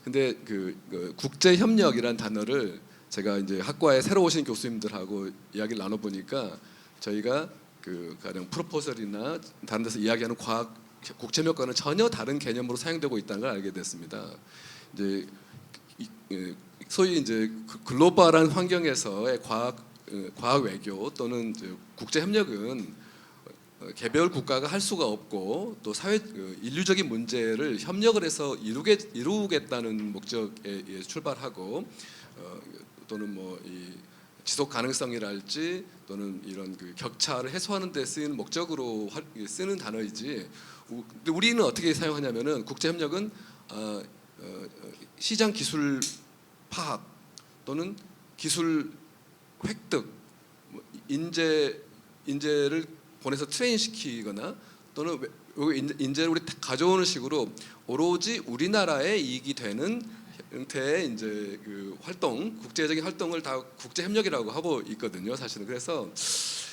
근데 그 국제 협력이란 단어를 제가 이제 학과에 새로 오신 교수님들하고 이야기를 나눠 보니까 저희가 그 가령 프로포설이나 다른 데서 이야기하는 과학 국제협력과는 전혀 다른 개념으로 사용되고 있다는 걸 알게 됐습니다. 이제 소위 이제 글로벌한 환경에서의 과학 외교 또는 국제 협력은 개별 국가가 할 수가 없고 또 사회 인류적인 문제를 협력을 해서 이루겠다는 목적에 출발하고 또는 뭐 이 지속 가능성이랄지 또는 이런 그 격차를 해소하는 데 쓰이는 목적으로 쓰는 단어이지. 근데 우리는 어떻게 사용하냐면은 국제 협력은 시장 기술 파악 또는 기술 획득, 인재를 보내서 트레인 시키거나 또는 인재를 우리 가져오는 식으로 오로지 우리나라의 이익이 되는 형태의 이제 그 활동, 국제적인 활동을 다 국제 협력이라고 하고 있거든요, 사실은. 그래서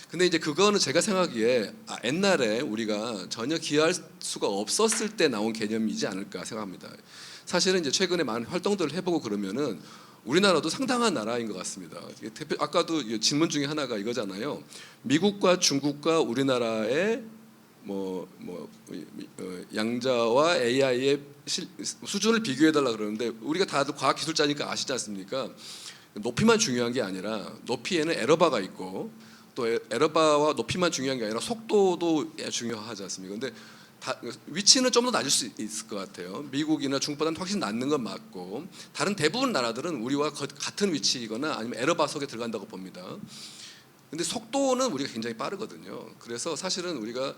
근데 이제 그거는 제가 생각하기에 옛날에 우리가 전혀 기여할 수가 없었을 때 나온 개념이지 않을까 생각합니다. 사실은 이제 최근에 많은 활동들을 해보고 그러면은 우리나라도 상당한 나라인 것 같습니다. 아까도 질문 중에 하나가 이거잖아요. 미국과 중국과 우리나라의 양자와 AI의 수준을 비교해달라 그러는데 우리가 다들 과학기술자니까 아시지 않습니까? 높이만 중요한 게 아니라 높이에는 에러바가 있고 또 에러바와 높이만 중요한 게 아니라 속도도 중요하지 않습니까? 근데 위치는 좀 더 낮을 수 있을 것 같아요. 미국이나 중국보다는 훨씬 낮는 건 맞고 다른 대부분 나라들은 우리와 같은 위치이거나 아니면 에러바 속에 들어간다고 봅니다. 근데 속도는 우리가 굉장히 빠르거든요. 그래서 사실은 우리가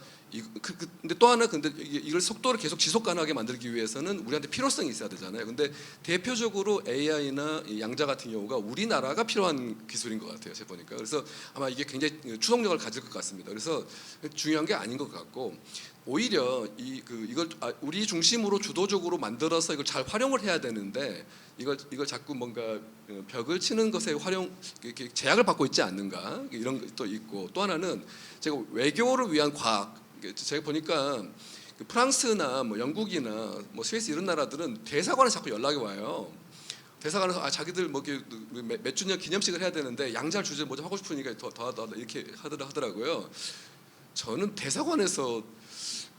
근데 또 하나 근데 이걸 속도를 계속 지속 가능하게 만들기 위해서는 우리한테 필요성이 있어야 되잖아요. 근데 대표적으로 AI나 양자 같은 경우가 우리나라가 필요한 기술인 것 같아요. 제가 보니까. 그래서 아마 이게 굉장히 추동력을 가질 것 같습니다. 그래서 중요한 게 아닌 것 같고 오히려 이걸 우리 중심으로 주도적으로 만들어서 이걸 잘 활용을 해야 되는데 이걸 자꾸 뭔가 벽을 치는 것에 이렇게 제약을 받고 있지 않는가 이런 것도 있고 또 하나는 제가 외교를 위한 과학 제가 보니까 프랑스나 뭐 영국이나 뭐 스위스 이런 나라들은 대사관에 자꾸 연락이 와요. 대사관에서 자기들 뭐 몇 주년 기념식을 해야 되는데 양자를 주제 뭐 좀 하고 싶으니까 더 이렇게 하더라고요. 저는 대사관에서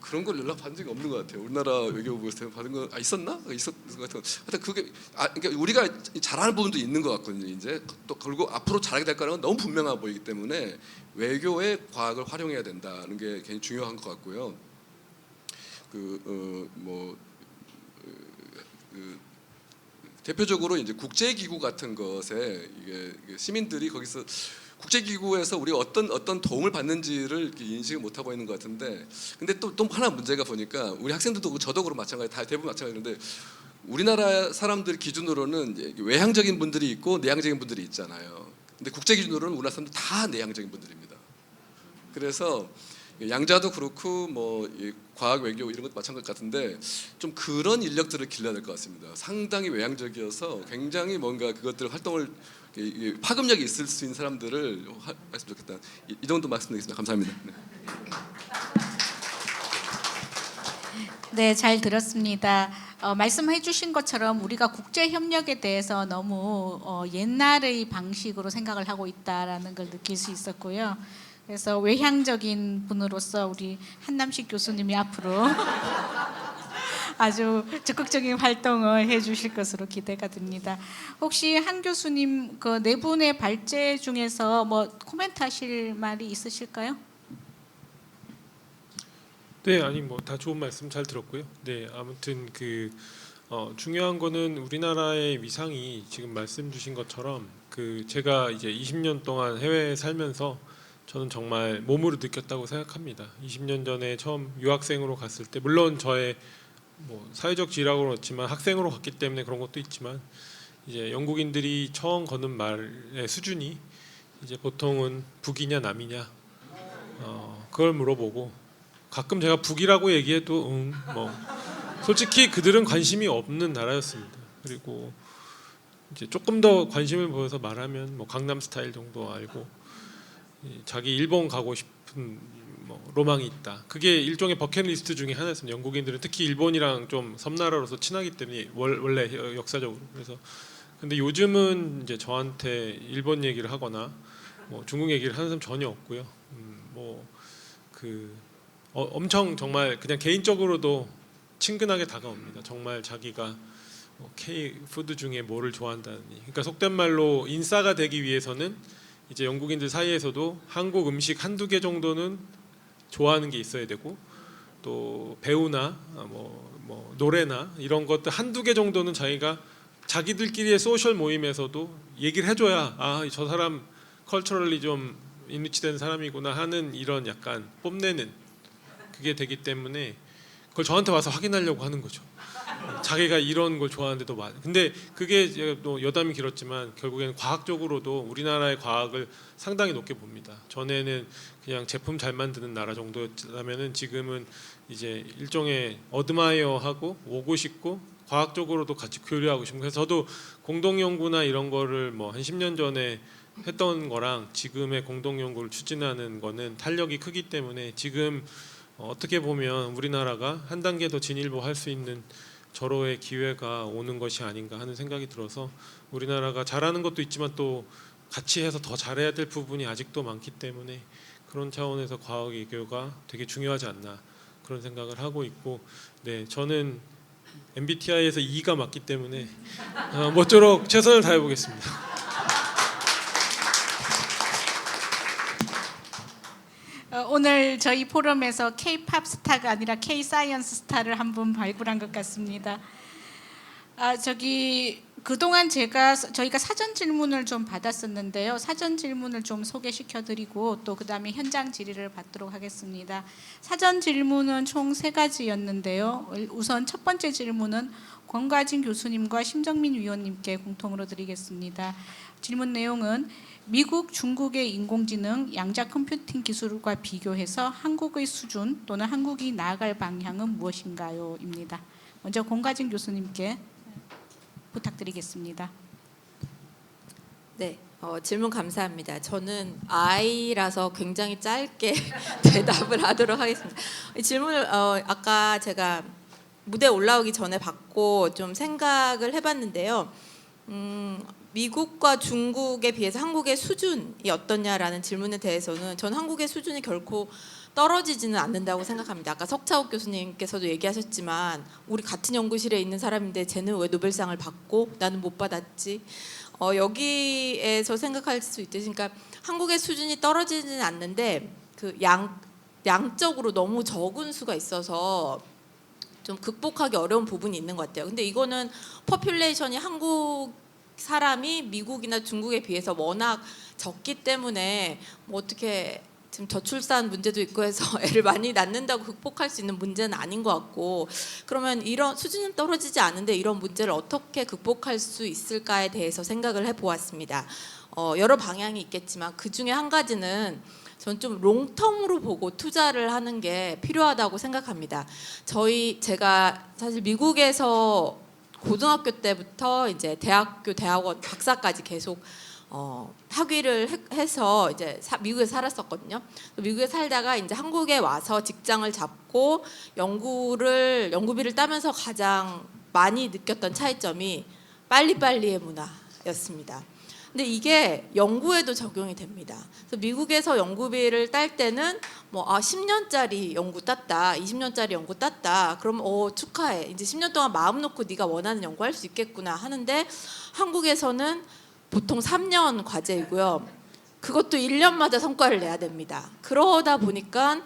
그런 걸 연락 받은 적이 없는 것 같아요. 우리나라 외교부에서 받은 거 있었나? 있었던 것 같은. 하여튼 그게 그러니까 우리가 잘하는 부분도 있는 것 같거든요. 이제 또 그리고 앞으로 잘하게 될 거라는 건 너무 분명해 보이기 때문에 외교의 과학을 활용해야 된다는 게 굉장히 중요한 것 같고요. 대표적으로 이제 국제기구 같은 것에 이게 시민들이 거기서 국제기구에서 우리가 어떤 도움을 받는지를 인식을 못하고 있는 것 같은데 근데 또 하나 문제가 보니까 우리 학생들도 그렇고 저도 그렇고 마찬가지 다 대부분 마찬가지인데 우리나라 사람들 기준으로는 외향적인 분들이 있고 내향적인 분들이 있잖아요. 근데 국제 기준으로는 우리나라 사람들 다 내향적인 분들입니다. 그래서 양자도 그렇고 뭐 과학 외교 이런 것도 마찬가지 같은데 좀 그런 인력들을 길러야 될 것 같습니다. 상당히 외향적이어서 굉장히 뭔가 그것들 활동을 파급력이 있을 수 있는 사람들을 했으면 좋겠다. 이 정도 말씀드리겠습니다. 감사합니다. 네, 잘 들었습니다. 말씀해 주신 것처럼 우리가 국제 협력에 대해서 너무 옛날의 방식으로 생각을 하고 있다라는 걸 느낄 수 있었고요. 그래서 외향적인 분으로서 우리 한남식 교수님이 앞으로 아주 적극적인 활동을 해주실 것으로 기대가 됩니다. 혹시 한 교수님 그 네 분의 발제 중에서 뭐 코멘트하실 말이 있으실까요? 네, 아니 뭐 다 좋은 말씀 잘 들었고요. 네, 아무튼 중요한 거는 우리나라의 위상이 지금 말씀 주신 것처럼 제가 이제 20년 동안 해외에 살면서 저는 정말 몸으로 느꼈다고 생각합니다. 20년 전에 처음 유학생으로 갔을 때 물론 저의 뭐 사회적 지위라고는 없지만 학생으로 갔기 때문에 그런 것도 있지만 이제 영국인들이 처음 거는 말의 수준이 이제 보통은 북이냐 남이냐 그걸 물어보고 가끔 제가 북이라고 얘기해도 뭐 솔직히 그들은 관심이 없는 나라였습니다. 그리고 이제 조금 더 관심을 보여서 말하면 뭐 강남 스타일 정도 알고 자기 일본 가고 싶은 뭐 로망이 있다. 그게 일종의 버킷리스트 중에 하나였습니다. 영국인들은 특히 일본이랑 좀 섬나라로서 친하기 때문에 원래 역사적으로. 그래서 근데 요즘은 이제 저한테 일본 얘기를 하거나 뭐 중국 얘기를 하는 사람 전혀 없고요. 엄청 정말 그냥 개인적으로도 친근하게 다가옵니다. 정말 자기가 K 푸드 중에 뭐를 좋아한다니. 그러니까 속된 말로 인싸가 되기 위해서는 이제 영국인들 사이에서도 한국 음식 한두 개 정도는 좋아하는 게 있어야 되고 또 배우나 뭐 노래나 이런 것들 한두 개 정도는 자기들끼리의 소셜 모임에서도 얘기를 해줘야 저 사람 컬처럴리 좀 인위치된 사람이구나 하는 이런 약간 뽐내는 그게 되기 때문에 그걸 저한테 와서 확인하려고 하는 거죠. 자기가 이런 걸 좋아하는데도 많아. 근데 그게 또 여담이 길었지만 결국에는 과학적으로도 우리나라의 과학을 상당히 높게 봅니다. 전에는 그냥 제품 잘 만드는 나라 정도였다면은 지금은 이제 일종의 어드마이어하고 오고 싶고 과학적으로도 같이 교류하고 싶고 그래서 저도 공동 연구나 이런 거를 뭐 한 10년 전에 했던 거랑 지금의 공동 연구를 추진하는 거는 탄력이 크기 때문에 지금 어떻게 보면 우리나라가 한 단계 더 진일보할 수 있는 절호의 기회가 오는 것이 아닌가 하는 생각이 들어서 우리나라가 잘하는 것도 있지만 또 같이 해서 더 잘해야 될 부분이 아직도 많기 때문에 그런 차원에서 과학 외교가 되게 중요하지 않나 그런 생각을 하고 있고 네 저는 MBTI에서 E가 맞기 때문에 모쪼록 최선을 다해 보겠습니다. 오늘 저희 포럼에서 K-팝 스타가 아니라 K-사이언스 스타를 한 분 발굴한 것 같습니다. 그동안 저희가 사전 질문을 좀 받았었는데요. 사전 질문을 좀 소개시켜드리고 또 그다음에 현장 질의를 받도록 하겠습니다. 사전 질문은 총 3가지였는데요. 우선 첫 번째 질문은 권과진 교수님과 심정민 위원님께 공통으로 드리겠습니다. 질문 내용은 미국, 중국의 인공지능 양자 컴퓨팅 기술과 비교해서 한국의 수준 또는 한국이 나아갈 방향은 무엇인가요? 입니다. 먼저 권과진 교수님께 부탁드리겠습니다. 네, 질문 감사합니다. 저는 I라서 굉장히 짧게 대답을 하도록 하겠습니다. 이 질문을 아까 제가 무대 올라오기 전에 받고 좀 생각을 해봤는데요. 미국과 중국에 비해서 한국의 수준이 어떠냐라는 질문에 대해서는 전 한국의 수준이 결코 떨어지지는 않는다고 생각합니다. 아까 석차욱 교수님께서도 얘기하셨지만 우리 같은 연구실에 있는 사람인데 쟤는 왜 노벨상을 받고 나는 못 받았지? 여기에서 생각할 수 있듯이 그러니까 한국의 수준이 떨어지지는 않는데 양적으로 너무 적은 수가 있어서 좀 극복하기 어려운 부분이 있는 것 같아요. 근데 이거는 퍼퓰레이션이 한국 사람이 미국이나 중국에 비해서 워낙 적기 때문에 뭐 어떻게 지금 저출산 문제도 있고 해서 애를 많이 낳는다고 극복할 수 있는 문제는 아닌 것 같고 그러면 이런 수준은 떨어지지 않은데 이런 문제를 어떻게 극복할 수 있을까에 대해서 생각을 해보았습니다. 여러 방향이 있겠지만 그 중에 한 가지는 전 좀 롱텀으로 보고 투자를 하는 게 필요하다고 생각합니다. 제가 사실 미국에서 고등학교 때부터 이제 대학원 박사까지 계속 학위를 해서 이제 미국에 살았었거든요. 미국에 살다가 이제 한국에 와서 직장을 잡고 연구비를 따면서 가장 많이 느꼈던 차이점이 빨리빨리의 문화였습니다. 근데 이게 연구에도 적용이 됩니다. 그래서 미국에서 연구비를 딸 때는 10년짜리 연구 땄다, 20년짜리 연구 땄다. 그럼 축하해. 이제 10년 동안 마음 놓고 네가 원하는 연구할 수 있겠구나 하는데 한국에서는 보통 3년 과제이고요. 그것도 1년마다 성과를 내야 됩니다. 그러다 보니까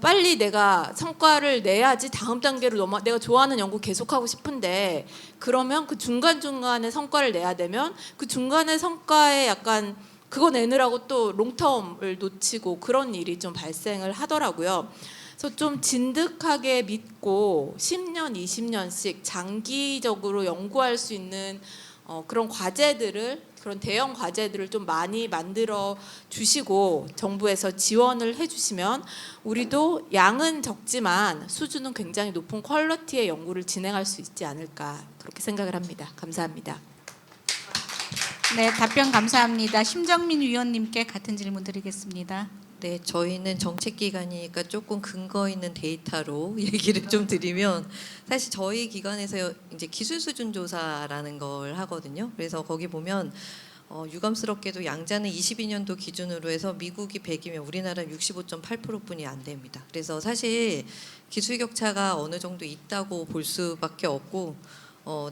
빨리 내가 성과를 내야지 다음 단계로 내가 좋아하는 연구 계속하고 싶은데 그러면 그 중간중간에 성과를 내야 되면 그 중간에 성과에 약간 그거 내느라고 또 롱텀을 놓치고 그런 일이 좀 발생을 하더라고요. 그래서 좀 진득하게 믿고 10년, 20년씩 장기적으로 연구할 수 있는 그런 그런 대형 과제들을 좀 많이 만들어 주시고 정부에서 지원을 해주시면 우리도 양은 적지만 수준은 굉장히 높은 퀄리티의 연구를 진행할 수 있지 않을까 그렇게 생각을 합니다. 감사합니다. 네, 답변 감사합니다. 심정민 위원님께 같은 질문 드리겠습니다. 네, 저희는 정책기관이니까 조금 근거 있는 데이터로 얘기를 좀 드리면 사실 저희 기관에서 이제 기술 수준 조사라는 걸 하거든요. 그래서 거기 보면 유감스럽게도 양자는 22년도 기준으로 해서 미국이 100이면 우리나라는 65.8%뿐이 안 됩니다. 그래서 사실 기술 격차가 어느 정도 있다고 볼 수밖에 없고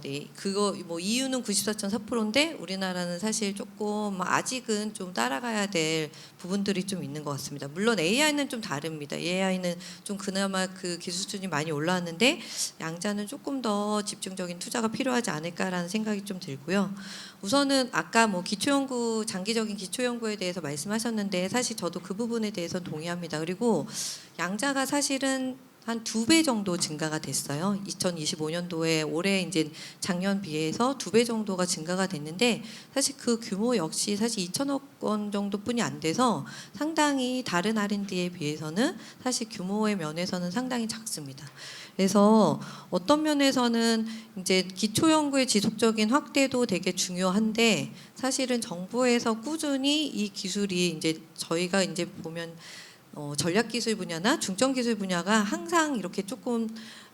네, 그거 이유는 94.4%인데 우리나라는 사실 조금 아직은 좀 따라가야 될 부분들이 좀 있는 것 같습니다. 물론 AI는 좀 다릅니다. AI는 좀 그나마 그 기술 수준이 많이 올라왔는데 양자는 조금 더 집중적인 투자가 필요하지 않을까라는 생각이 좀 들고요. 우선은 아까 기초연구, 장기적인 기초연구에 대해서 말씀하셨는데 사실 저도 그 부분에 대해서 동의합니다. 그리고 양자가 사실은 한 2배 정도 증가가 됐어요. 2025년도에 올해 이제 작년 비해서 2배 정도가 증가가 됐는데 사실 그 규모 역시 사실 2천억 원 정도뿐이 안 돼서 상당히 다른 R&D에 비해서는 사실 규모의 면에서는 상당히 작습니다. 그래서 어떤 면에서는 이제 기초 연구의 지속적인 확대도 되게 중요한데 사실은 정부에서 꾸준히 이 기술이 이제 저희가 이제 보면 전략기술 분야나 중점기술 분야가 항상 이렇게 조금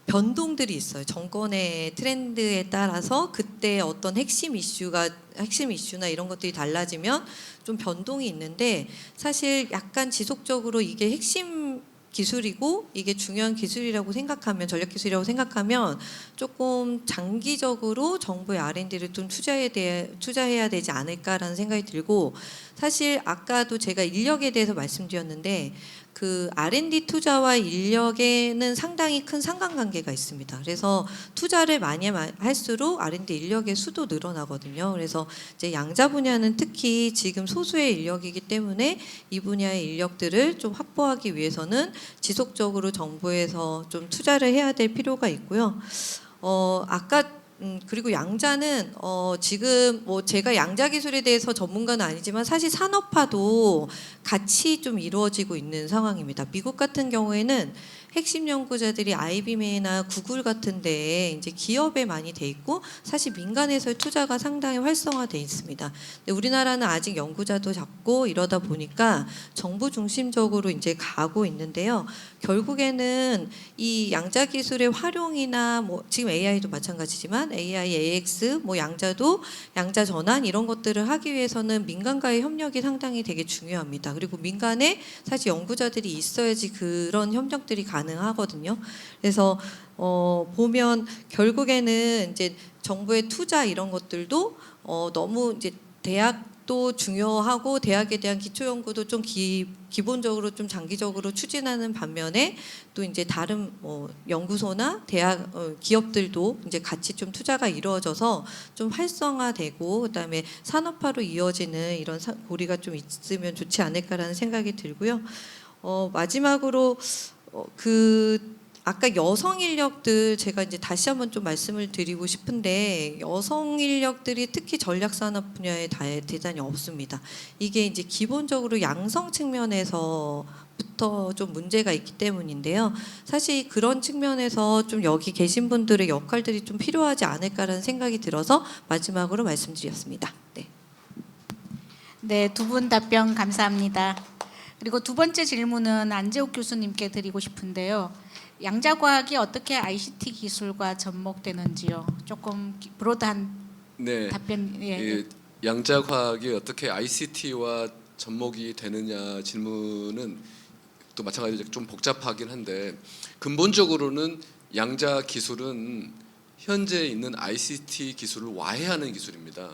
변동들이 있어요. 정권의 트렌드에 따라서 그때 어떤 핵심 이슈나 이런 것들이 달라지면 좀 변동이 있는데 사실 약간 지속적으로 이게 핵심 기술이고 이게 중요한 기술이라고 생각하면 전략기술이라고 생각하면 조금 장기적으로 정부의 R&D를 좀 투자해야 되지 않을까라는 생각이 들고 사실 아까도 제가 인력에 대해서 말씀드렸는데 그 R&D 투자와 인력에는 상당히 큰 상관관계가 있습니다. 그래서 투자를 많이 할수록 R&D 인력의 수도 늘어나거든요. 그래서 이제 양자 분야는 특히 지금 소수의 인력이기 때문에 이 분야의 인력들을 좀 확보하기 위해서는 지속적으로 정부에서 좀 투자를 해야 될 필요가 있고요. 그리고 양자는 지금 제가 양자 기술에 대해서 전문가는 아니지만 사실 산업화도 같이 좀 이루어지고 있는 상황입니다. 미국 같은 경우에는 핵심 연구자들이 IBM이나 구글 같은 데에 이제 기업에 많이 돼 있고 사실 민간에서의 투자가 상당히 활성화돼 있습니다. 근데 우리나라는 아직 연구자도 작고 이러다 보니까 정부 중심적으로 이제 가고 있는데요. 결국에는 이 양자 기술의 활용이나 지금 AI도 마찬가지지만 AI, AX, 양자도 양자 전환 이런 것들을 하기 위해서는 민간과의 협력이 상당히 되게 중요합니다. 그리고 민간에 사실 연구자들이 있어야지 그런 협력들이 가능하거든요. 그래서 보면 결국에는 이제 정부의 투자 이런 것들도 너무 이제 대학도 중요하고 대학에 대한 기초 연구도 좀 기본적으로 좀 장기적으로 추진하는 반면에 또 이제 다른 연구소나 대학 기업들도 이제 같이 좀 투자가 이루어져서 좀 활성화되고 그다음에 산업화로 이어지는 이런 고리가 좀 있으면 좋지 않을까라는 생각이 들고요. 마지막으로 아까 여성 인력들 제가 이제 다시 한번 좀 말씀을 드리고 싶은데 여성 인력들이 특히 전략 산업 분야에 대단히 없습니다. 이게 이제 기본적으로 양성 측면에서부터 좀 문제가 있기 때문인데요. 사실 그런 측면에서 좀 여기 계신 분들의 역할들이 좀 필요하지 않을까라는 생각이 들어서 마지막으로 말씀드렸습니다. 네. 네, 두 분 답변 감사합니다. 그리고 두 번째 질문은 안재욱 교수님께 드리고 싶은데요. 양자과학이 어떻게 ICT 기술과 접목되는지요? 조금 브로드한 네. 답변. 예, 양자 과학이 어떻게 ICT와 접목이 되느냐 질문은 또 마찬가지로 좀 복잡하긴 한데 근본적으로는 양자 기술은 현재 있는 ICT 기술을 와해하는 기술입니다.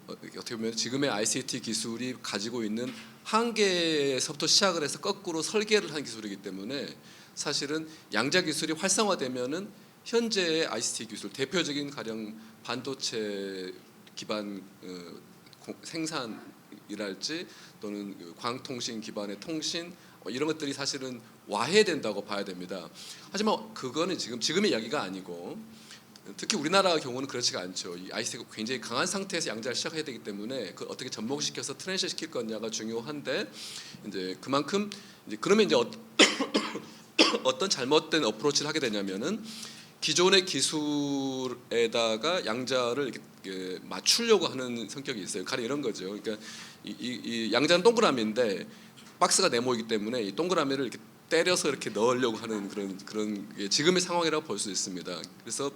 어떻게 보면 지금의 ICT 기술이 가지고 있는 한계에서부터 시작을 해서 거꾸로 설계를 한 기술이기 때문에 사실은 양자 기술이 활성화되면은 현재의 ICT 기술 대표적인 가령 반도체 기반 생산이랄지 또는 광통신 기반의 통신 이런 것들이 사실은 와해된다고 봐야 됩니다. 하지만 그거는 지금의 이야기가 아니고 특히 우리나라 경우는 그렇지가 않죠. 이 ICT가 굉장히 강한 상태에서 양자를 시작해야 되기 때문에 그 어떻게 접목시켜서 트랜스 시킬 거냐가 중요한데 이제 그만큼 이제 그러면 이제 어떤 잘못된 어프로치를 하게 되냐면은 기존의 기술에다가 양자를 이렇게 맞추려고 하는 성격이 있어요. 가령 이런 거죠. 그러니까 이 양자는 동그라미인데 박스가 네모이기 때문에 이 동그라미를 이렇게 때려서 이렇게 넣으려고 하는 그런 게 지금의 상황이라고 볼 수 있습니다. 그래서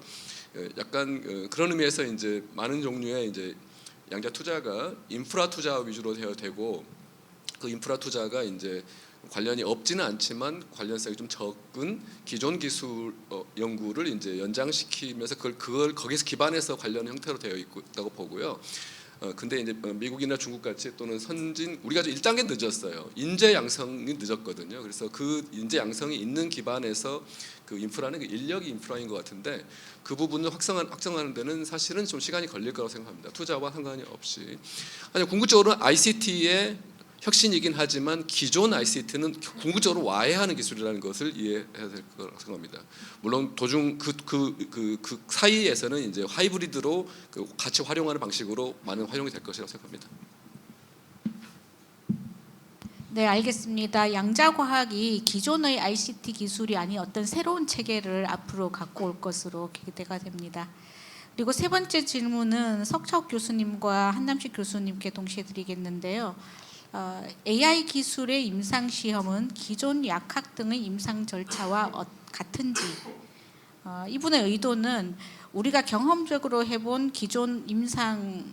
약간 그런 의미에서 이제 많은 종류의 이제 양자 투자가 인프라 투자 위주로 되고 그 인프라 투자가 이제 관련이 없지는 않지만 관련성이 좀 적은 기존 기술 연구를 이제 연장시키면서 그걸 거기서 기반해서 관련 형태로 되어 있다고 보고요. 근데 이제 미국이나 중국 같이 또는 선진 우리가 좀 1단계 늦었어요. 인재 양성이 늦었거든요. 그래서 그 인재 양성이 있는 기반에서 그 인프라는 그 인력이 인프라인 것 같은데 그 부분을 확정하는 데는 사실은 좀 시간이 걸릴 거라고 생각합니다. 투자와 상관이 없이. 아니 궁극적으로 ICT의 혁신이긴 하지만 기존 ICT는 궁극적으로 와해하는 기술이라는 것을 이해해야 될 거라고 생각합니다. 물론 도중 그 사이에서는 이제 하이브리드로 같이 활용하는 방식으로 많은 활용이 될 것이라고 생각합니다. 네, 알겠습니다. 양자과학이 기존의 ICT 기술이 아닌 어떤 새로운 체계를 앞으로 갖고 올 것으로 기대가 됩니다. 그리고 세 번째 질문은 석차욱 교수님과 한남식 교수님께 동시에 드리겠는데요. AI 기술의 임상 시험은 기존 약학 등의 임상 절차와 같은지, 이분의 의도는 우리가 경험적으로 해본 기존 임상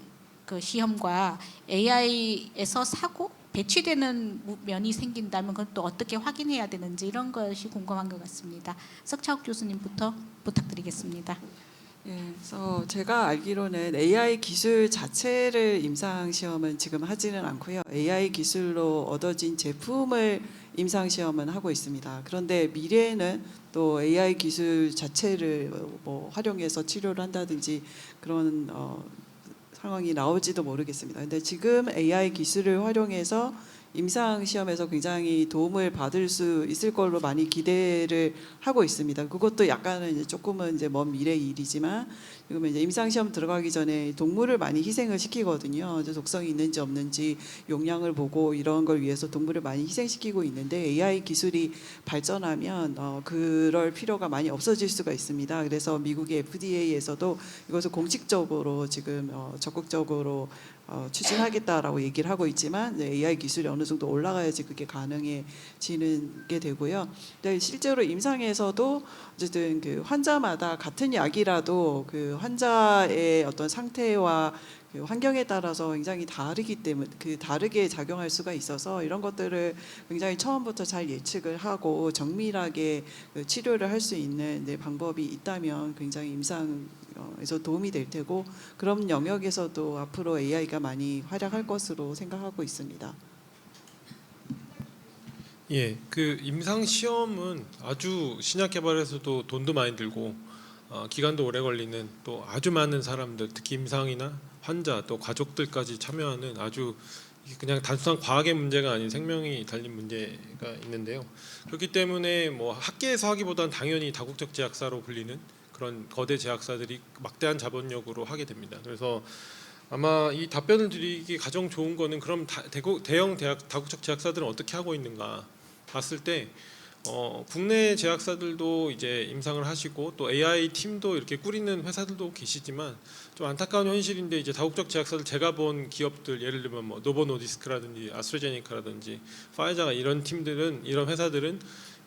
시험과 AI에서 사고 배치되는 면이 생긴다면 그건 또 어떻게 확인해야 되는지 이런 것이 궁금한 것 같습니다. 석차욱 교수님부터 부탁드리겠습니다. 예, 그래서 제가 알기로는 AI 기술 자체를 임상 시험은 지금 하지는 않고요. AI 기술로 얻어진 제품을 임상 시험은 하고 있습니다. 그런데 미래에는 또 AI 기술 자체를 뭐 활용해서 치료를 한다든지 그런 상황이 나올지도 모르겠습니다. 근데 지금 AI 기술을 활용해서 임상 시험에서 굉장히 도움을 받을 수 있을 걸로 많이 기대를 하고 있습니다. 그것도 약간은 이제 조금은 이제 먼 미래 일이지만 지금 이제 임상 시험 들어가기 전에 동물을 많이 희생을 시키거든요. 이제 독성이 있는지 없는지 용량을 보고 이런 걸 위해서 동물을 많이 희생시키고 있는데 AI 기술이 발전하면 그럴 필요가 많이 없어질 수가 있습니다. 그래서 미국의 FDA에서도 이것을 공식적으로 지금 적극적으로 추진하겠다라고 얘기를 하고 있지만 AI 기술이 어느 정도 올라가야지 그게 가능해지는 게 되고요. 근데 실제로 임상에서도 어쨌든 그 환자마다 같은 약이라도 그 환자의 어떤 상태와 그 환경에 따라서 굉장히 다르기 때문에 다르게 작용할 수가 있어서 이런 것들을 굉장히 처음부터 잘 예측을 하고 정밀하게 치료를 할 수 있는 방법이 있다면 굉장히 임상에서 도움이 될 테고 그런 영역에서도 앞으로 AI가 많이 활약할 것으로 생각하고 있습니다. 예, 그 임상 시험은 아주 신약 개발에서도 돈도 많이 들고 기간도 오래 걸리는 또 아주 많은 사람들 특히 임상이나 환자 또 가족들까지 참여하는 아주 그냥 단순한 과학의 문제가 아닌 생명이 달린 문제가 있는데요. 그렇기 때문에 뭐 학계에서 하기보다는 당연히 다국적 제약사로 불리는 그런 거대 제약사들이 막대한 자본력으로 하게 됩니다. 그래서 아마 이 답변을 드리기 가장 좋은 거는 그럼 대형 다국적 제약사들은 어떻게 하고 있는가 봤을 때 국내 제약사들도 이제 임상을 하시고 또 AI 팀도 이렇게 꾸리는 회사들도 계시지만 좀 안타까운 현실인데 이제 다국적 제약사들 제가 본 기업들 예를 들면 뭐 노보노디스크라든지 아스트라제네카라든지 파이자가 이런 회사들은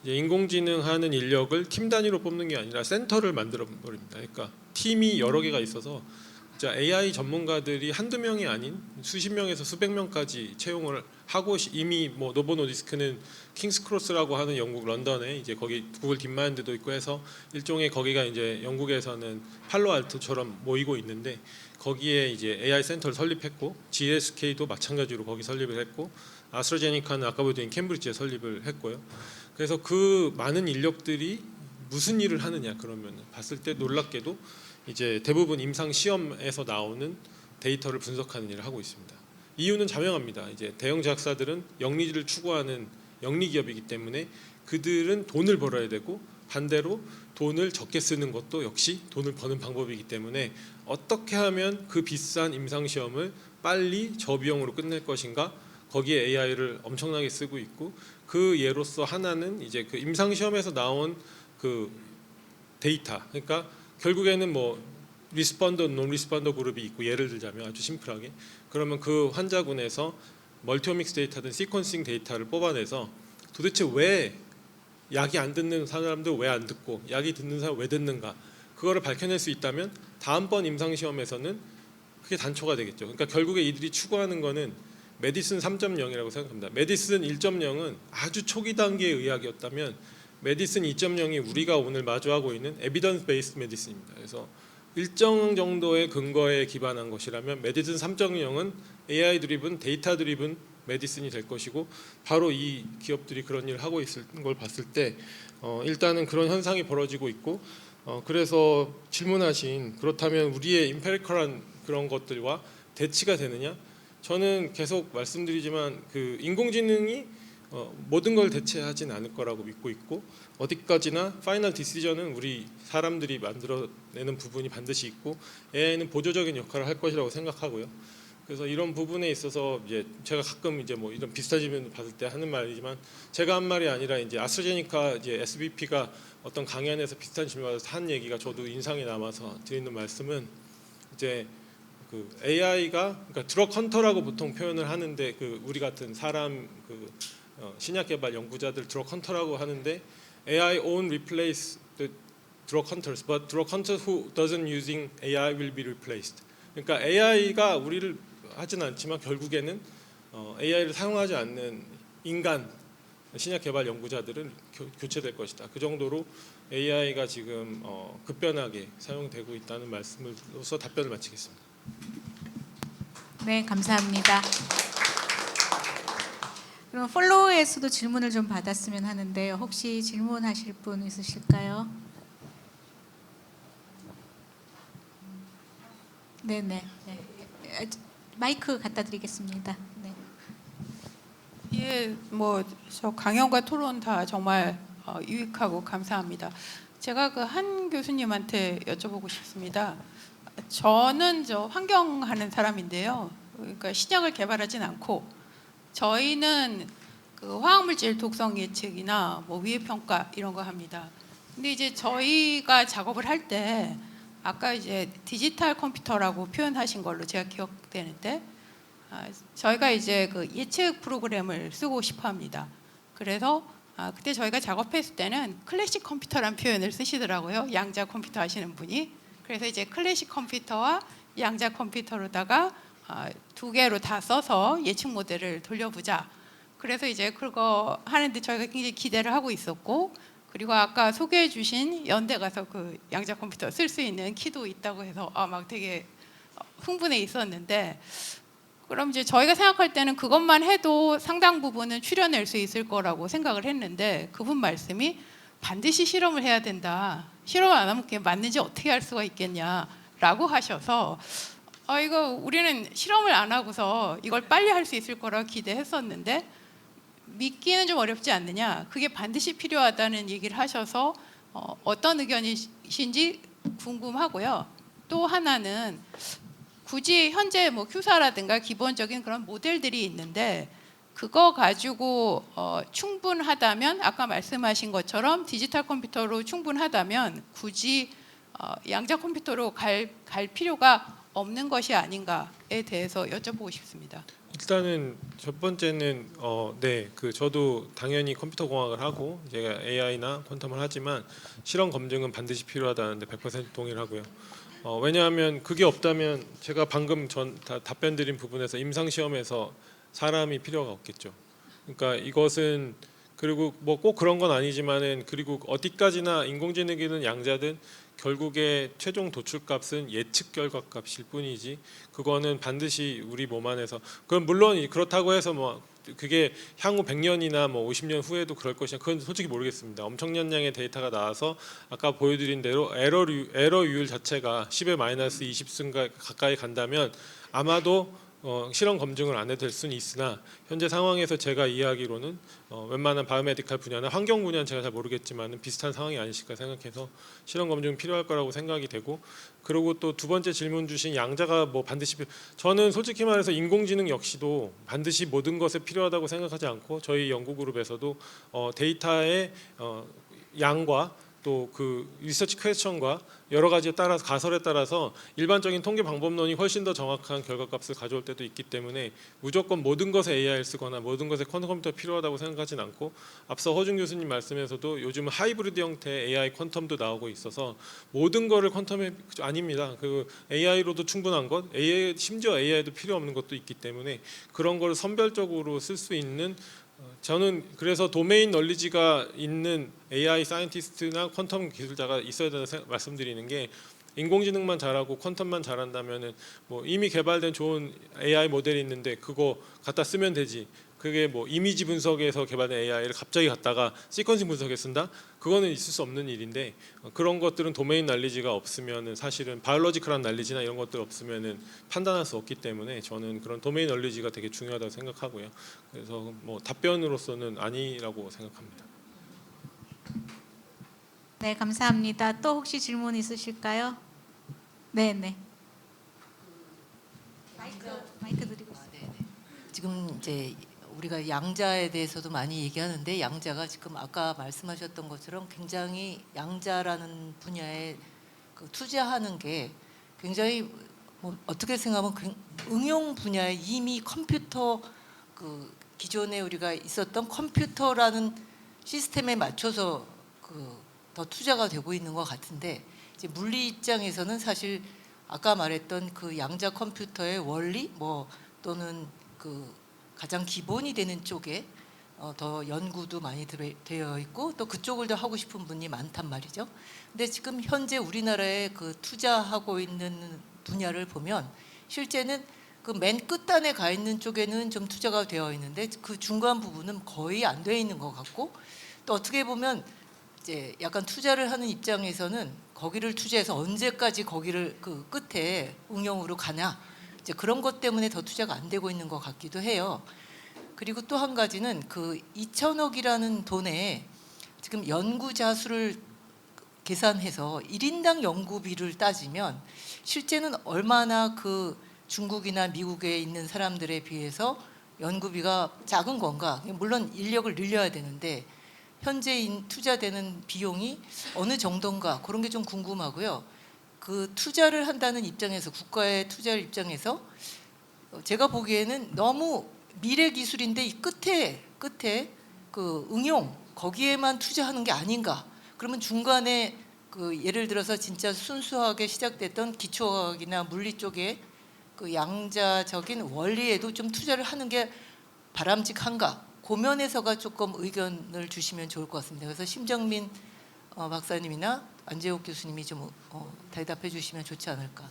이제 인공지능하는 인력을 팀 단위로 뽑는 게 아니라 센터를 만들어 버립니다. 그러니까 팀이 여러 개가 있어서 진짜 AI 전문가들이 한두 명이 아닌 수십 명에서 수백 명까지 채용을 하고 이미 뭐 노보 노디스크는 킹스 크로스라고 하는 영국 런던에 이제 거기 구글 딥마인드도 있고 해서 일종의 거기가 이제 영국에서는 팔로알토처럼 모이고 있는데 거기에 이제 AI 센터를 설립했고 GSK도 마찬가지로 거기 설립을 했고 아스트라제네카는 아까 보여드린 캠브리지에 설립을 했고요. 그래서 그 많은 인력들이 무슨 일을 하느냐 그러면 봤을 때 놀랍게도 이제 대부분 임상 시험에서 나오는 데이터를 분석하는 일을 하고 있습니다. 이유는 자명합니다. 이제 대형 제약사들은 영리를 추구하는 영리 기업이기 때문에 그들은 돈을 벌어야 되고 반대로 돈을 적게 쓰는 것도 역시 돈을 버는 방법이기 때문에 어떻게 하면 그 비싼 임상 시험을 빨리 저비용으로 끝낼 것인가 거기에 AI를 엄청나게 쓰고 있고 그 예로서 하나는 이제 그 임상 시험에서 나온 그 데이터 그러니까 결국에는 뭐 리스폰더, 논 리스폰더 그룹이 있고 예를 들자면 아주 심플하게 그러면 그 환자군에서 멀티오믹스 데이터든 시퀀싱 데이터를 뽑아내서 도대체 왜 약이 안 듣는 사람들 왜 안 듣고 약이 듣는 사람 왜 듣는가 그거를 밝혀낼 수 있다면 다음번 임상 시험에서는 그게 단초가 되겠죠. 그러니까 결국에 이들이 추구하는 거는 메디슨 3.0이라고 생각합니다. 메디슨 1.0은 아주 초기 단계의 의학이었다면 메디슨 2.0이 우리가 오늘 마주하고 있는 에비던스 베이스드 메디슨입니다. 그래서 일정 정도의 근거에 기반한 것이라면 메디슨 3.0은 AI 드리븐, 데이터 드리븐 메디슨이 될 것이고 바로 이 기업들이 그런 일을 하고 있을 걸 봤을 때 일단은 그런 현상이 벌어지고 있고 그래서 질문하신 그렇다면 우리의 임페리컬한 그런 것들과 대치가 되느냐? 저는 계속 말씀드리지만 그 인공지능이 모든 걸 대체하진 않을 거라고 믿고 있고 어디까지나 파이널 디시전은 우리 사람들이 만들어내는 부분이 반드시 있고 AI는 보조적인 역할을 할 것이라고 생각하고요. 그래서 이런 부분에 있어서 이제 제가 가끔 이제 뭐 이런 비슷한 질문 받을 때 하는 말이지만 제가 한 말이 아니라 이제 아스트라제네카 이제 SVP가 어떤 강연에서 비슷한 질문 받아서 한 얘기가 저도 인상이 남아서 드리는 말씀은 이제 그 AI가 그러니까 드럭 헌터라고 보통 표현을 하는데 그 우리 같은 사람 그 신약 개발 연구자들 드럭 헌터라고 하는데 AI won't replace the drug hunters, but drug hunters who doesn't using AI will be replaced. 그러니까 AI가 우리를 하진 않지만 결국에는 AI를 사용하지 않는 인간 신약 개발 연구자들은 교체될 것이다. 그 정도로 AI가 지금 급변하게 사용되고 있다는 말씀으로서 답변을 마치겠습니다. 네, 감사합니다. 그럼 팔로우에서도 질문을 좀 받았으면 하는데요. 혹시 질문하실 분 있으실까요? 네네. 네. 마이크 갖다 드리겠습니다. 네. 예, 뭐 저 강연과 토론 다 정말 유익하고 감사합니다. 제가 그 한 교수님한테 여쭤보고 싶습니다. 저는 저 환경하는 사람인데요. 그러니까 신약을 개발하진 않고 저희는 그 화학물질 독성 예측이나 뭐 위해 평가 이런 거 합니다. 근데 이제 저희가 작업을 할 때 아까 이제 디지털 컴퓨터라고 표현하신 걸로 제가 기억되는데 저희가 이제 그 예측 프로그램을 쓰고 싶어 합니다. 그래서 그때 저희가 작업했을 때는 클래식 컴퓨터라는 표현을 쓰시더라고요. 양자 컴퓨터 하시는 분이. 그래서 이제 클래식 컴퓨터와 양자 컴퓨터로다가 두 개로 다 써서 예측 모델을 돌려보자. 그래서 이제 그거 하는데 저희가 굉장히 기대를 하고 있었고 그리고 아까 소개해 주신 연대 가서 그 양자 컴퓨터 쓸 수 있는 키도 있다고 해서 막 되게 흥분해 있었는데 그럼 이제 저희가 생각할 때는 그것만 해도 상당 부분은 추려낼 수 있을 거라고 생각을 했는데 그분 말씀이 반드시 실험을 해야 된다. 실험을 안 하면 그게 맞는지 어떻게 할 수가 있겠냐라고 하셔서 이거 우리는 실험을 안 하고서 이걸 빨리 할 수 있을 거라고 기대했었는데 믿기는 좀 어렵지 않느냐. 그게 반드시 필요하다는 얘기를 하셔서 어떤 의견이신지 궁금하고요. 또 하나는 굳이 현재 뭐 큐사라든가 기본적인 그런 모델들이 있는데 그거 가지고 충분하다면 아까 말씀하신 것처럼 디지털 컴퓨터로 충분하다면 굳이 양자 컴퓨터로 갈 필요가 없는 것이 아닌가에 대해서 여쭤보고 싶습니다. 일단은 첫 번째는 네, 그 저도 당연히 컴퓨터 공학을 하고 제가 AI나 퀀텀을 하지만 실험 검증은 반드시 필요하다는데 100% 동의를 하고요. 왜냐하면 그게 없다면 제가 방금 답변 드린 부분에서 임상 시험에서 사람이 필요가 없겠죠. 그러니까 이것은 그리고 뭐 꼭 그런 건 아니지만은 그리고 어디까지나 인공지능이든 양자든 결국에 최종 도출값은 예측 결과값일 뿐이지 그거는 반드시 우리 몸 안에서 그건 물론 그렇다고 해서 뭐 그게 향후 100년이나 뭐 50년 후에도 그럴 것이냐 그건 솔직히 모르겠습니다. 엄청난 양의 데이터가 나와서 아까 보여드린 대로 에러율 자체가 10의 마이너스 20승 가까이 간다면 아마도 실험 검증을 안 해도 될 수는 있으나 현재 상황에서 제가 이해하기로는 웬만한 바이오메디칼 분야나 환경 분야는 제가 잘 모르겠지만 비슷한 상황이 아니실까 생각해서 실험 검증 필요할 거라고 생각이 되고 그리고 또 두 번째 질문 주신 양자가 뭐 반드시 저는 솔직히 말해서 인공지능 역시도 반드시 모든 것에 필요하다고 생각하지 않고 저희 연구 그룹에서도 데이터의 양과 또 그 리서치 퀘스천과 여러 가지에 따라서 가설에 따라서 일반적인 통계 방법론이 훨씬 더 정확한 결과값을 가져올 때도 있기 때문에 무조건 모든 것에 AI를 쓰거나 모든 것에 퀀텀 컴퓨터가 필요하다고 생각하진 않고 앞서 허준 교수님 말씀에서도 요즘은 하이브리드 형태의 AI 퀀텀도 나오고 있어서 모든 거를 퀀텀이 아닙니다. 그 AI로도 충분한 것, 심지어 AI도 필요 없는 것도 있기 때문에 그런 걸 선별적으로 쓸 수 있는 저는 그래서 도메인 널리지가 있는 AI 사이언티스트나 퀀텀 기술자가 있어야 된다고 말씀드리는 게 인공지능만 잘하고 퀀텀만 잘한다면은 뭐 이미 개발된 좋은 AI 모델이 있는데 그거 갖다 쓰면 되지. 그게 뭐 이미지 분석에서 개발된 AI를 갑자기 갖다가 시퀀싱 분석에 쓴다? 그거는 있을 수 없는 일인데 그런 것들은 도메인 날리지가 없으면은 사실은 바이올로지컬한 날리지나 이런 것들 없으면은 판단할 수 없기 때문에 저는 그런 도메인 날리지가 되게 중요하다고 생각하고요. 그래서 뭐 답변으로서는 아니라고 생각합니다. 네, 감사합니다. 또 혹시 질문 있으실까요? 네, 네. 마이크 드리고 있습니다. 지금 이제 우리가 양자에 대해서도 많이 얘기하는데 양자가 지금 아까 말씀하셨던 것처럼 굉장히 양자라는 분야에 그 투자하는 게 굉장히 뭐 어떻게 생각하면 응용 분야에 이미 컴퓨터 그 기존에 우리가 있었던 컴퓨터라는 시스템에 맞춰서 그 더 투자가 되고 있는 것 같은데 이제 물리 입장에서는 사실 아까 말했던 그 양자 컴퓨터의 원리 뭐 또는 그 가장 기본이 되는 쪽에 더 연구도 많이 되어 있고 또 그쪽을 더 하고 싶은 분이 많단 말이죠. 근데 지금 현재 우리나라에 그 투자하고 있는 분야를 보면 실제는 그 맨 끝단에 가 있는 쪽에는 좀 투자가 되어 있는데 그 중간 부분은 거의 안 되어 있는 것 같고 또 어떻게 보면 이제 약간 투자를 하는 입장에서는 거기를 투자해서 언제까지 거기를 그 끝에 응용으로 가냐 이제 그런 것 때문에 더 투자가 안 되고 있는 것 같기도 해요. 그리고 또 한 가지는 그 2천억이라는 돈에 지금 연구자 수를 계산해서 1인당 연구비를 따지면 실제는 얼마나 그 중국이나 미국에 있는 사람들에 비해서 연구비가 작은 건가? 물론 인력을 늘려야 되는데 현재 투자되는 비용이 어느 정도인가 그런 게 좀 궁금하고요. 그 투자를 한다는 입장에서 국가의 투자를 입장에서 제가 보기에는 너무 미래 기술인데 이 끝에 그 응용 거기에만 투자하는 게 아닌가. 그러면 중간에 그 예를 들어서 진짜 순수하게 시작됐던 기초과학이나 물리 쪽에 그 양자적인 원리에도 좀 투자를 하는 게 바람직한가. 그 면에서가 조금 의견을 주시면 좋을 것 같습니다. 그래서 심정민 박사님이나 안재욱 교수님이 좀 대답해 주시면 좋지 않을까.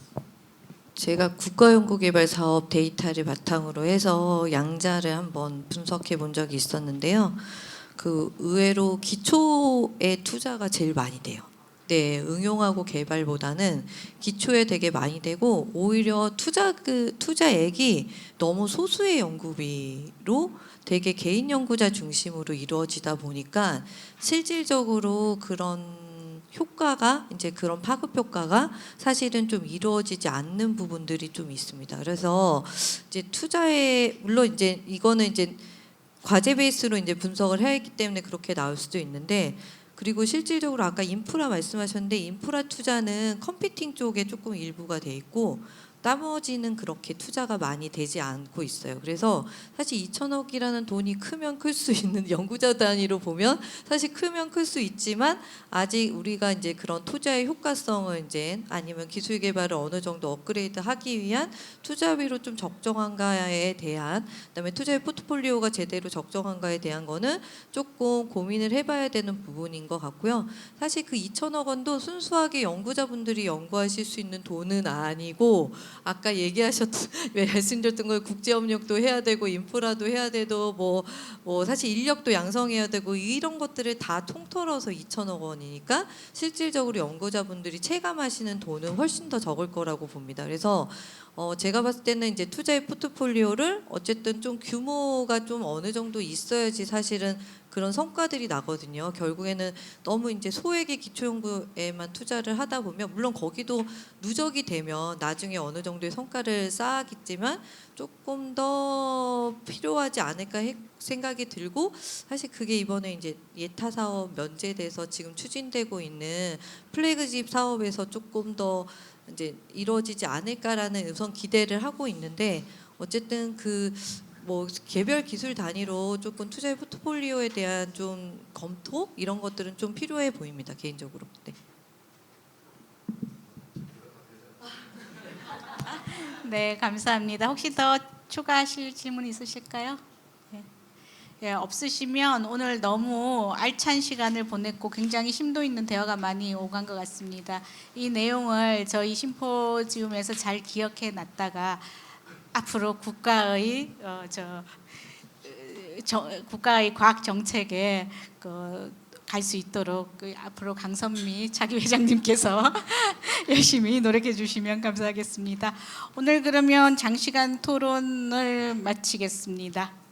제가 국가연구개발 사업 데이터를 바탕으로 해서 양자를 한번 분석해 본 적이 있었는데요. 그 의외로 기초에 투자가 제일 많이 돼요. 네, 응용하고 개발보다는 기초에 되게 많이 되고 오히려 투자액이 너무 소수의 연구비로 되게 개인 연구자 중심으로 이루어지다 보니까 실질적으로 그런 효과가 이제 그런 파급 효과가 사실은 좀 이루어지지 않는 부분들이 좀 있습니다. 그래서 이제 투자에 물론 이제 이거는 이제 과제 베이스로 이제 분석을 해야 했기 때문에 그렇게 나올 수도 있는데 그리고 실질적으로 아까 인프라 말씀하셨는데 인프라 투자는 컴퓨팅 쪽에 조금 일부가 돼 있고 나머지는 그렇게 투자가 많이 되지 않고 있어요. 그래서 사실 2천억이라는 돈이 크면 클 수 있는 연구자 단위로 보면 사실 크면 클 수 있지만 아직 우리가 이제 그런 투자의 효과성을 이제 아니면 기술 개발을 어느 정도 업그레이드하기 위한 투자비로 좀 적정한가에 대한 그다음에 투자의 포트폴리오가 제대로 적정한가에 대한 거는 조금 고민을 해봐야 되는 부분인 것 같고요. 사실 그 2천억 원도 순수하게 연구자분들이 연구하실 수 있는 돈은 아니고 아까 말씀드렸던 걸 국제협력도 해야 되고 인프라도 해야 되고 뭐 사실 인력도 양성해야 되고 이런 것들을 다 통틀어서 2천억 원이니까 실질적으로 연구자분들이 체감하시는 돈은 훨씬 더 적을 거라고 봅니다. 그래서 제가 봤을 때는 이제 투자의 포트폴리오를 어쨌든 좀 규모가 좀 어느 정도 있어야지 사실은 그런 성과들이 나거든요. 결국에는 너무 이제 소액의 기초연구에만 투자를 하다 보면 물론 거기도 누적이 되면 나중에 어느 정도의 성과를 쌓았겠지만 조금 더 필요하지 않을까 생각이 들고 사실 그게 이번에 이제 예타 사업 면제돼서 지금 추진되고 있는 플래그십 사업에서 조금 더 이제 이루어지지 않을까라는 우선 기대를 하고 있는데 어쨌든 뭐 개별 기술 단위로 조금 투자의 포트폴리오에 대한 좀 검토 이런 것들은 좀 필요해 보입니다 개인적으로. 네. 네, 감사합니다. 혹시 더 추가하실 질문 있으실까요? 네. 예, 없으시면 오늘 너무 알찬 시간을 보냈고 굉장히 심도 있는 대화가 많이 오간 것 같습니다. 이 내용을 저희 심포지움에서 잘 기억해 놨다가 앞으로 국가의 국가의 과학 정책에 갈 수 있도록 앞으로 강선미 차기 회장님께서 열심히 노력해 주시면 감사하겠습니다. 오늘 그러면 장시간 토론을 마치겠습니다.